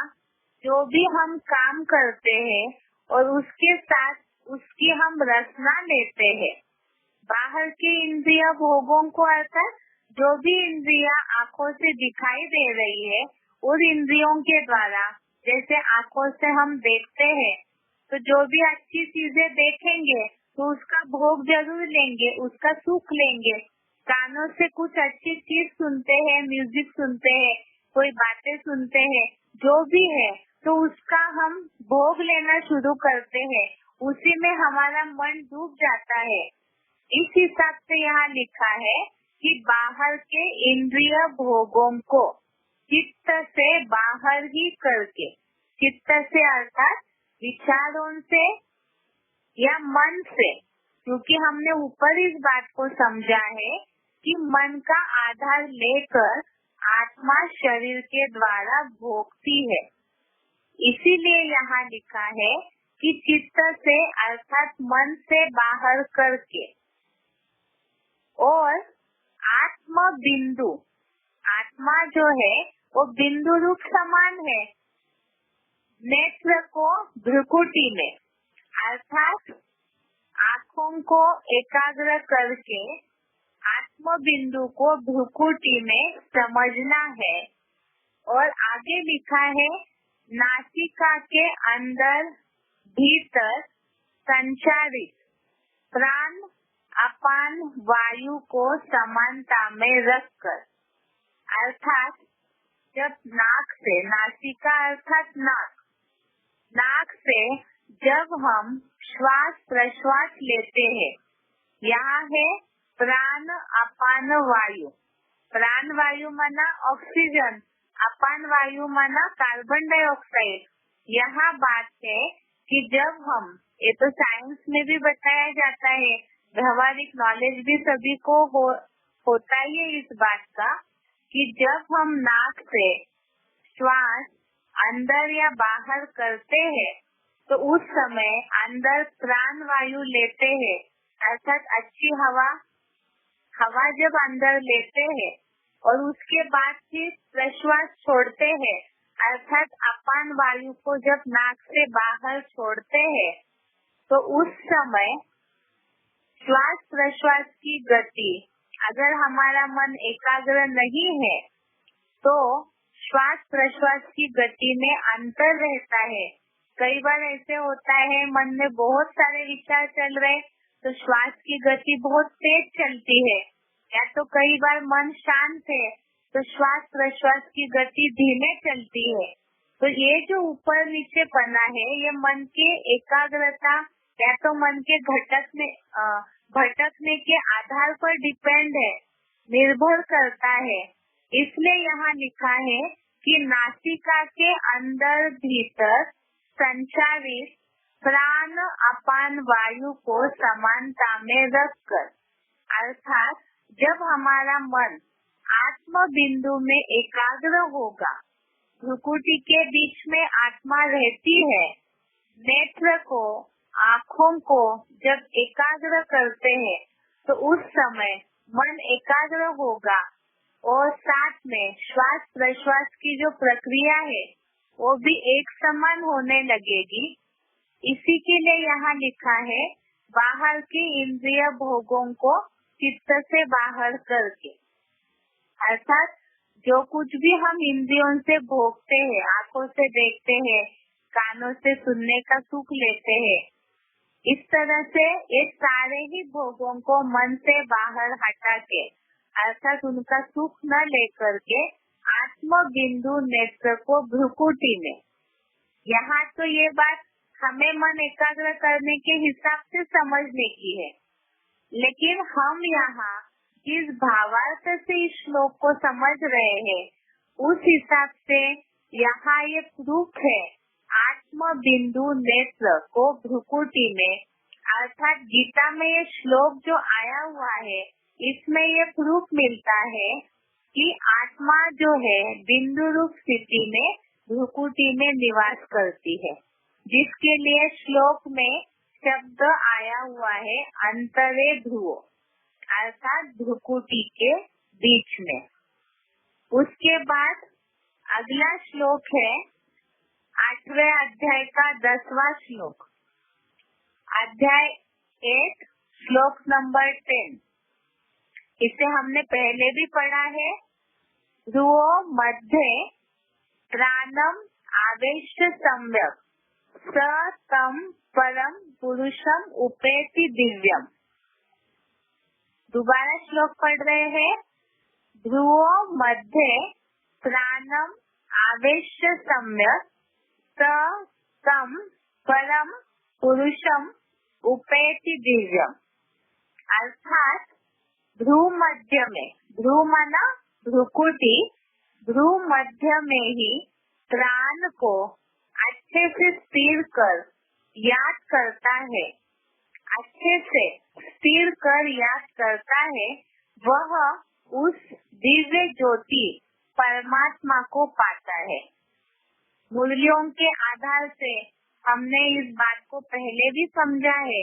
जो भी हम काम करते हैं और उसके साथ उसकी हम रचना लेते हैं। बाहर के इंद्रिय भोगों को अर्थात जो भी इंद्रिया आँखों से दिखाई दे रही है, उन इंद्रियों के द्वारा जैसे आँखों से हम देखते हैं, तो जो भी अच्छी चीजें देखेंगे तो उसका भोग जरूर लेंगे, उसका सुख लेंगे। कानों से कुछ अच्छी चीज सुनते हैं, म्यूजिक सुनते हैं, कोई बातें सुनते हैं, जो भी है तो उसका हम भोग लेना शुरू करते हैं, उसी में हमारा मन डूब जाता है। इस हिसाब से यहाँ लिखा है कि बाहर के इंद्रिय भोगों को चित्त से बाहर ही करके, चित्त से अर्थात विचारों से या मन से, क्योंकि हमने ऊपर इस बात को समझा है कि मन का आधार लेकर आत्मा शरीर के द्वारा भोगती है। इसीलिए यहाँ लिखा है कि चित्त से अर्थात मन से बाहर करके। और आत्म बिंदु, आत्मा जो है वो बिंदु रूप समान है नेत्र को भ्रुकुटी में, अर्थात आँखों को एकाग्र करके आत्म बिंदु को भ्रुकुटी में समझना है। और आगे लिखा है नासिका के अंदर भीतर संचारित प्राण अपान वायु को समानता में रखकर, अर्थात जब नाक से, नासिका अर्थात नाक, नाक से जब हम श्वास प्रश्वास लेते हैं, यहाँ है प्राण अपान वायु। प्राण वायु माना ऑक्सीजन, अपान वायु माना कार्बन डाइऑक्साइड। यहाँ बात है कि जब हम, ये तो साइंस में भी बताया जाता है, व्यवहारिक नॉलेज भी सभी को होता ही है इस बात का, कि जब हम नाक से श्वास अंदर या बाहर करते हैं तो उस समय अंदर प्राण वायु लेते हैं, अर्थात अच्छी हवा जब अंदर लेते हैं और उसके बाद फिर प्रश्वास छोड़ते हैं, अर्थात अपान वायु को जब नाक से बाहर छोड़ते हैं, तो उस समय श्वास प्रश्वास की गति, अगर हमारा मन एकाग्र नहीं है तो श्वास प्रश्वास की गति में अंतर रहता है। कई बार ऐसे होता है मन में बहुत सारे विचार चल रहे तो श्वास की गति बहुत तेज चलती है, या तो कई बार मन शांत है तो श्वास प्रश्वास की गति धीमे चलती है। तो ये जो ऊपर नीचे पना है ये मन के एकाग्रता या तो मन के भटकने के आधार पर डिपेंड है, निर्भर करता है। इसलिए यहाँ लिखा है कि नासिका के अंदर भीतर संचारित प्राण अपान वायु को समानता में रखकर, अर्थात जब हमारा मन आत्म बिंदु में एकाग्र होगा, भ्रुकुटी के बीच में आत्मा रहती है, नेत्र को, आँखों को जब एकाग्र करते हैं तो उस समय मन एकाग्र होगा और साथ में श्वास प्रश्वास की जो प्रक्रिया है वो भी एक समान होने लगेगी। इसी के लिए यहाँ लिखा है बाहर के इंद्रिय भोगों को चित्त से बाहर करके, अर्थात जो कुछ भी हम इंद्रियों से भोगते हैं, आँखों से देखते हैं, कानों से सुनने का सुख लेते हैं, इस तरह से ये सारे ही भोगों को मन से बाहर हटा के, अर्थात उनका सुख न लेकर के आत्म बिंदु नेत्र को भ्रुकुटी में, यहाँ तो ये बात हमें मन एकाग्र करने के हिसाब से समझने की है, लेकिन हम यहाँ जिस भावार्थ से इस श्लोक को समझ रहे हैं उस हिसाब से यहाँ ये प्रूफ है आत्म बिंदु नेत्र को भ्रुकुटी में, अर्थात गीता में ये श्लोक जो आया हुआ है इसमें ये प्रूफ मिलता है कि आत्मा जो है बिंदु रूप स्थिति में भ्रुकुटी में निवास करती है, जिसके लिए श्लोक में शब्द आया हुआ है अंतरे ध्रुवो, अर्थात भ्रुकुटी के बीच में। उसके बाद अगला श्लोक है 8वें अध्याय का 10वां श्लोक, अध्याय 8 श्लोक नंबर 10। इसे हमने पहले भी पढ़ा है। ध्रुवो मध्ये प्राणम आवेश्य सम्यक स तम परम पुरुषम उपेति दिव्यम। दोबारा श्लोक पढ़ रहे हैं। ध्रुवो मध्ये प्राणम आवेश्य सम्यक स तम परम पुरुषम उपैति दिव्यम। अर्थात भ्रू मध्य में, भ्रू माना भ्रुकुटी, भ्रू मध्य में ही प्राण को अच्छे से स्थिर कर याद करता है, अच्छे से स्थिर कर याद करता है, वह उस दिव्य ज्योति परमात्मा को पाता है। मूल्यों के आधार से हमने इस बात को पहले भी समझा है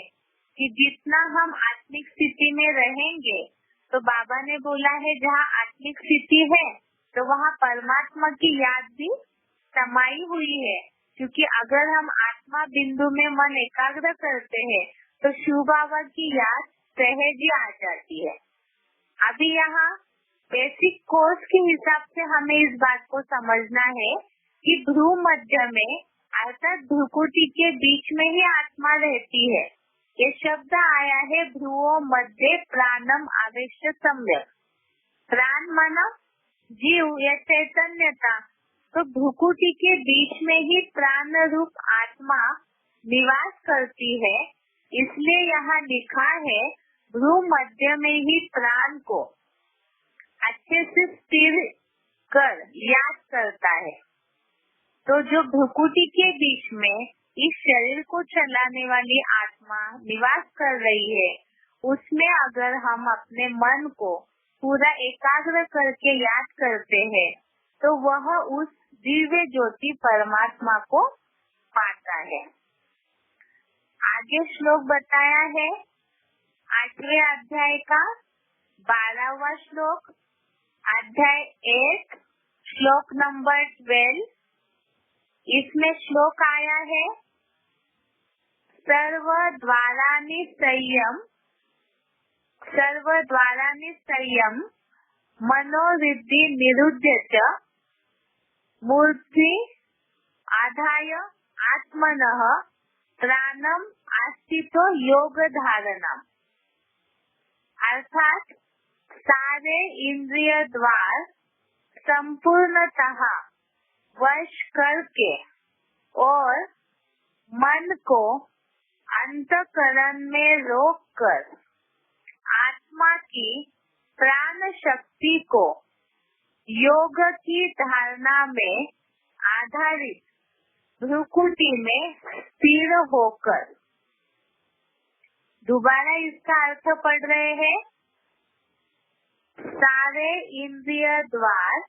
कि जितना हम आत्मिक स्थिति में रहेंगे, तो बाबा ने बोला है जहाँ आत्मिक स्थिति है तो वहाँ परमात्मा की याद भी समाई हुई है, क्योंकि अगर हम आत्मा बिंदु में मन एकाग्र करते हैं तो शिव बाबा की याद सहज ही आ जाती है। अभी यहाँ बेसिक कोर्स के हिसाब से हमें इस बात को समझना है कि भ्रू मध्य में अर्थात भ्रुकुटी के बीच में ही आत्मा रहती है। ये शब्द आया है भ्रुओं मध्य प्राणम आवेश्य सम्यक। प्राण माना जीव या चैतन्यता, तो भ्रुकुटी के बीच में ही प्राण रूप आत्मा निवास करती है। इसलिए यहाँ लिखा है भ्रू मध्य में ही प्राण को अच्छे से स्थिर कर याद करता है। तो जो भ्रुकुटी के बीच में इस शरीर को चलाने वाली आत्मा निवास कर रही है, उसमें अगर हम अपने मन को पूरा एकाग्र करके याद करते हैं तो वह उस दिव्य ज्योति परमात्मा को पाता है। आगे श्लोक बताया है 8वें अध्याय का 12वां श्लोक, अध्याय 1 श्लोक नंबर 12। इसमें श्लोक आया है सर्व द्वारानि संयम मनोवृद्धि निरुद्य च मूर्ति आधाय आत्मनः प्राणम आस्थितो योग धारणम। अर्थात सारे इंद्रिय द्वार संपूर्णतः वश करके और मन को अंतःकरण में रोककर आत्मा की प्राण शक्ति को योग की धारणा में आधारित भ्रुकुटी में स्थिर होकर। दोबारा इसका अर्थ पढ़ रहे हैं। सारे इंद्रिय द्वार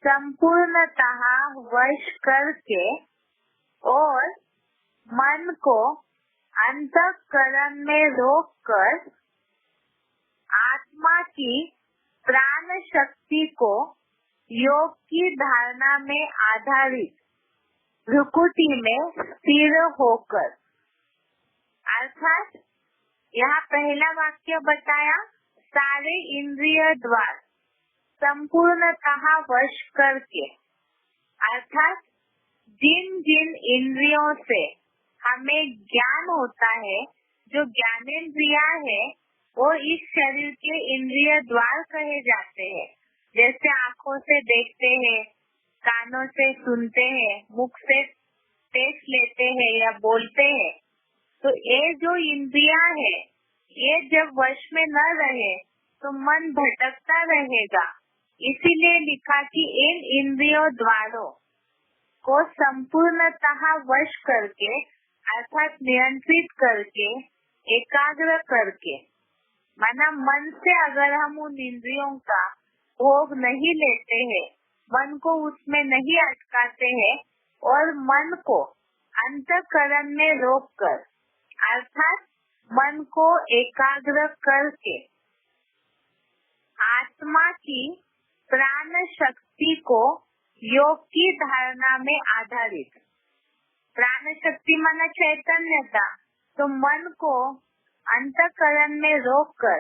संपूर्णतः वश करके और मन को अंतःकरण में रोककर आत्मा की प्राण शक्ति को योग की धारणा में आधारित भ्रुकुटी में स्थिर होकर। अर्थात यहाँ पहला वाक्य बताया सारे इंद्रिय द्वार संपूर्णतः वश करके, अर्थात जिन जिन इंद्रियों से हमें ज्ञान होता है, जो ज्ञानेंद्रिया है, वो इस शरीर के इंद्रिय द्वार कहे जाते हैं। जैसे आँखों से देखते हैं, कानों से सुनते हैं, मुख से टेस्ट लेते हैं या बोलते हैं, तो ये जो इंद्रिया है, ये जब वश में न रहे तो मन भटकता रहेगा। इसीलिए लिखा कि इन इंद्रियों द्वारों को संपूर्णतः वश करके अर्थात नियंत्रित करके एकाग्र करके, माना मन से अगर हम उन इंद्रियों का भोग नहीं लेते हैं, मन को उसमें नहीं अटकाते हैं और मन को अंतःकरण में रोककर अर्थात मन को एकाग्र करके आत्मा की प्राण शक्ति को योग की धारणा में आधारित, प्राण शक्ति माना चैतन्यता, तो मन को अंतःकरण में रोककर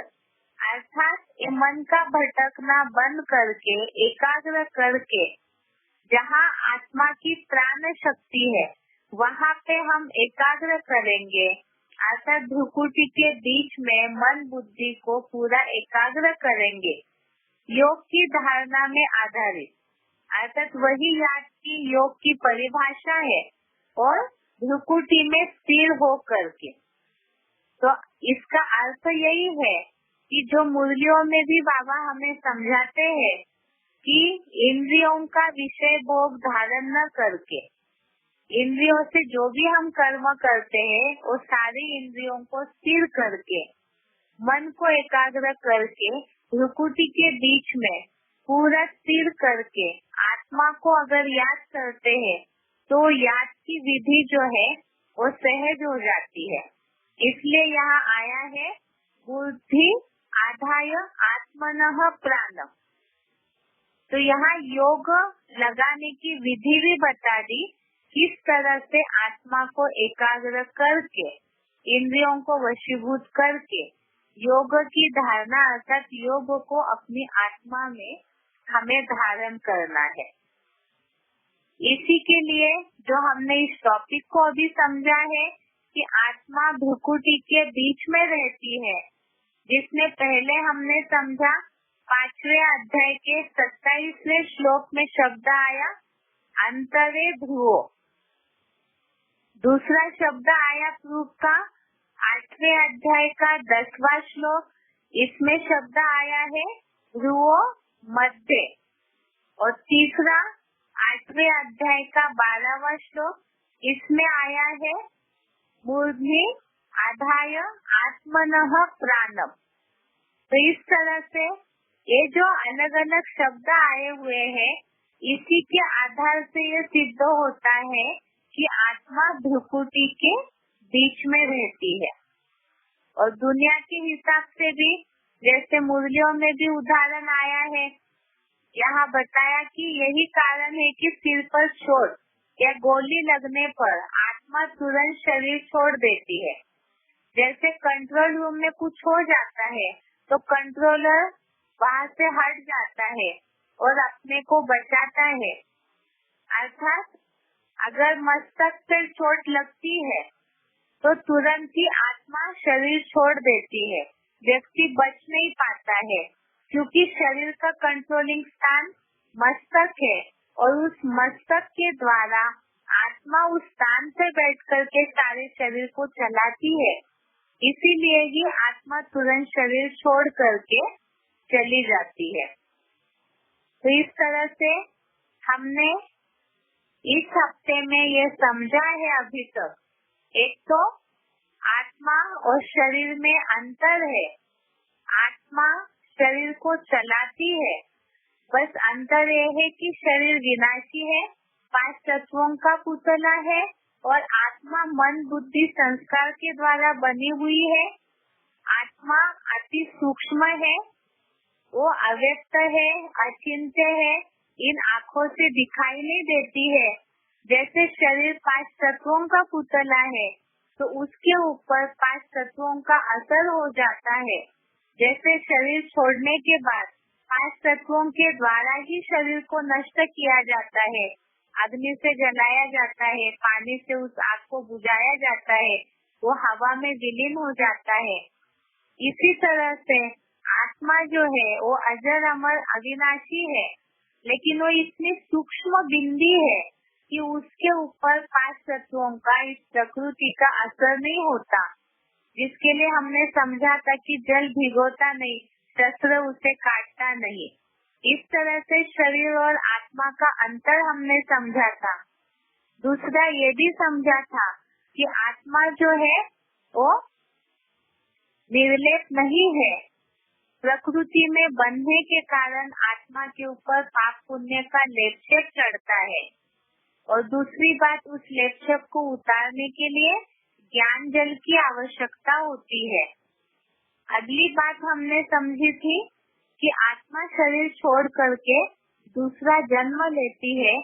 अर्थात ये मन का भटकना बंद करके एकाग्र करके जहाँ आत्मा की प्राण शक्ति है वहाँ पे हम एकाग्र करेंगे। अर्थात भ्रुकुटी के बीच में मन बुद्धि को पूरा एकाग्र करेंगे योग की धारणा में आधारित। अर्थात वही याद की योग की परिभाषा है और भ्रुकुटी में स्थिर हो करके। तो इसका अर्थ यही है कि जो मुरलियों में भी बाबा हमें समझाते हैं कि इंद्रियों का विषय भोग धारण न करके, इंद्रियों से जो भी हम कर्म करते हैं वो सारी इंद्रियों को स्थिर करके, मन को एकाग्र करके, भ्रुकुटी के बीच में पूरा स्थिर करके आत्मा को अगर याद करते हैं तो याद की विधि जो है वो सहज हो जाती है। इसलिए यहाँ आया है बुद्धि आधाय आत्मनः प्राण। तो यहाँ योग लगाने की विधि भी बता दी, किस तरह से आत्मा को एकाग्र करके, इंद्रियों को वशीभूत करके योग की धारणा अर्थात योग को अपनी आत्मा में हमें धारण करना है। इसी के लिए जो हमने इस टॉपिक को अभी समझा है कि आत्मा भ्रुकुटी के बीच में रहती है, जिसमें पहले हमने समझा 5वें अध्याय के 27वें श्लोक में शब्द आया अंतरे ध्रुवो। दूसरा शब्द आया प्रूफ का 8वें अध्याय का 10वां श्लोक, इसमें शब्द आया है ध्रुवो मध्य। और तीसरा 8वें अध्याय का 12वां श्लोक, इसमें आया है मूर्ध्नि आधाय आत्मनः प्राणम। तो इस तरह से ये जो अलग अलग शब्द आए हुए हैं, इसी के आधार से ये सिद्ध होता है कि आत्मा भ्रुकुटी के बीच में रहती है। और दुनिया के हिसाब से भी जैसे मुरलियों में भी उदाहरण आया है, यहाँ बताया कि यही कारण है कि सिर पर चोट या गोली लगने पर आत्मा तुरंत शरीर छोड़ देती है। जैसे कंट्रोल रूम में कुछ हो जाता है तो कंट्रोलर वहाँ से हट जाता है और अपने को बचाता है। अर्थात अगर मस्तक पर चोट लगती है तो तुरंत ही आत्मा शरीर छोड़ देती है, व्यक्ति बच नहीं पाता है, क्योंकि शरीर का कंट्रोलिंग स्थान मस्तक है और उस मस्तक के द्वारा आत्मा उस स्थान पे बैठ करके सारे शरीर को चलाती है। इसीलिए ही आत्मा तुरंत शरीर छोड़ करके चली जाती है। तो इस तरह से हमने इस हफ्ते में ये समझा है अभी तक। एक तो आत्मा और शरीर में अंतर है, आत्मा शरीर को चलाती है, बस अंतर ये है कि शरीर विनाशी है, 5 तत्वों का पुतला है और आत्मा मन बुद्धि संस्कार के द्वारा बनी हुई है। आत्मा अति सूक्ष्म है, वो अव्यक्त है, अचिंत्य है, इन आँखों से दिखाई नहीं देती है। जैसे शरीर 5 तत्वों का पुतला है तो उसके ऊपर 5 तत्वों का असर हो जाता है। जैसे शरीर छोड़ने के बाद 5 तत्वों के द्वारा ही शरीर को नष्ट किया जाता है, अग्नि से जलाया जाता है, पानी से उस आग को बुझाया जाता है, वो हवा में विलीन हो जाता है। इसी तरह से आत्मा जो है वो अजर अमर अविनाशी है, लेकिन वो इतनी सूक्ष्म बिंदी है कि उसके ऊपर 5 तत्वों का, इस प्रकृति का असर नहीं होता, जिसके लिए हमने समझा था कि जल भिगोता नहीं, शस्त्र उसे काटता नहीं। इस तरह से शरीर और आत्मा का अंतर हमने समझा था। दूसरा ये भी समझा था कि आत्मा जो है वो निर्लेप नहीं है, प्रकृति में बंधने के कारण आत्मा के ऊपर पाप पुण्य का लेपछेप चढ़ता है। और दूसरी बात, उस लेपछेप को उतारने के लिए ज्ञान जल की आवश्यकता होती है। अगली बात हमने समझी थी कि आत्मा शरीर छोड़ करके दूसरा जन्म लेती है,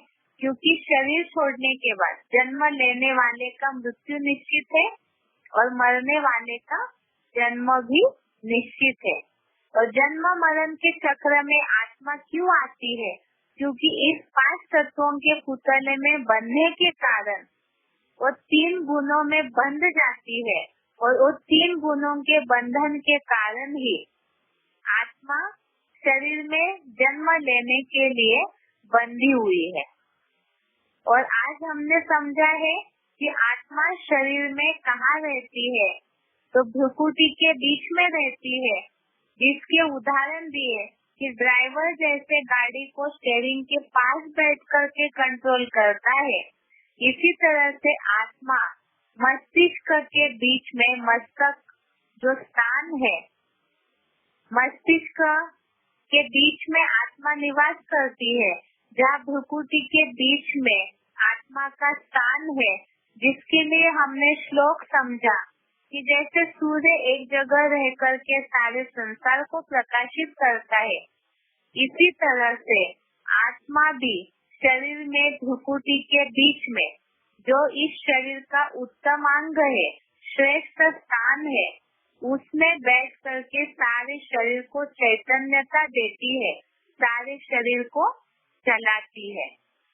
क्योंकि शरीर छोड़ने के बाद जन्म लेने वाले का मृत्यु निश्चित है और मरने वाले का जन्म भी निश्चित है। और जन्म मरण के चक्र में आत्मा क्यों आती है? क्योंकि इस 5 तत्वों के पुतले में बंधने के कारण वो 3 गुणों में बंध जाती है, और वो 3 गुणों के बंधन के कारण ही आत्मा शरीर में जन्म लेने के लिए बंधी हुई है। और आज हमने समझा है कि आत्मा शरीर में कहाँ रहती है, तो भ्रुकुटी के बीच में रहती है, जिसके उदाहरण दिए कि ड्राइवर जैसे गाड़ी को स्टीयरिंग के पास बैठ करके कंट्रोल करता है, इसी तरह से आत्मा मस्तिष्क के बीच में मस्तक जो स्थान है, मस्तिष्क के बीच में आत्मा निवास करती है, जहाँ भ्रुकुटी के बीच में आत्मा का स्थान है, जिसके लिए हमने श्लोक समझा कि जैसे सूर्य एक जगह रह करके सारे संसार को प्रकाशित करता है, इसी तरह से आत्मा भी शरीर में भ्रुकुटी के बीच में, जो इस शरीर का उत्तम अंग है, श्रेष्ठ स्थान है, उसमें बैठ करके सारे शरीर को चैतन्यता देती है, सारे शरीर को चलाती है,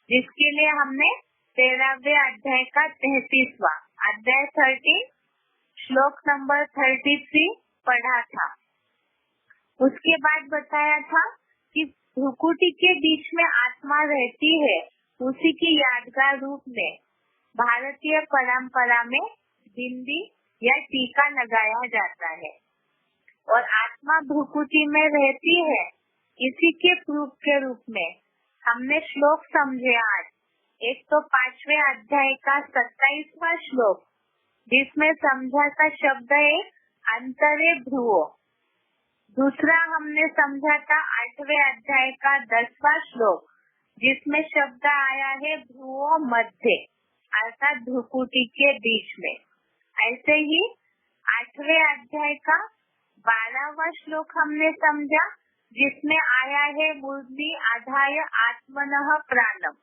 जिसके लिए हमने 13वें अध्याय का 33वां अध्याय 13 श्लोक नंबर 33 पढ़ा था। उसके बाद बताया था कि भ्रुकुटी के बीच में आत्मा रहती है, उसी की यादगार रूप में भारतीय परंपरा में बिंदी या टीका लगाया जाता है, और आत्मा भ्रुकुटी में रहती है, इसी के प्रूफ के रूप में हमने श्लोक समझे आज। एक तो 5वें अध्याय का 27वां श्लोक, जिसमें समझा था शब्द है अंतरे भ्रुवो। दूसरा हमने समझा था 8वें अध्याय का 10वां श्लोक, जिसमें शब्द आया है भ्रुवो मध्य, अर्थात भ्रुकुटी के बीच में। ऐसे ही 8वें अध्याय का 12वां श्लोक हमने समझा, जिसमें आया है मूर्धनि आधाय आत्मनः प्राणम,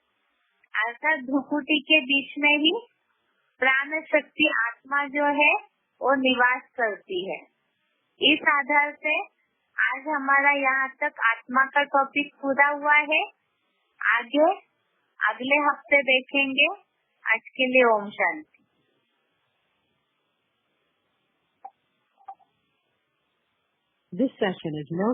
अर्थात भ्रुकुटी के बीच में ही प्राण शक्ति आत्मा जो है वो निवास करती है। इस आधार से आज हमारा यहाँ तक आत्मा का टॉपिक पूरा हुआ है। आगे अगले हफ्ते देखेंगे। आज के लिए Om Shanti. This session is no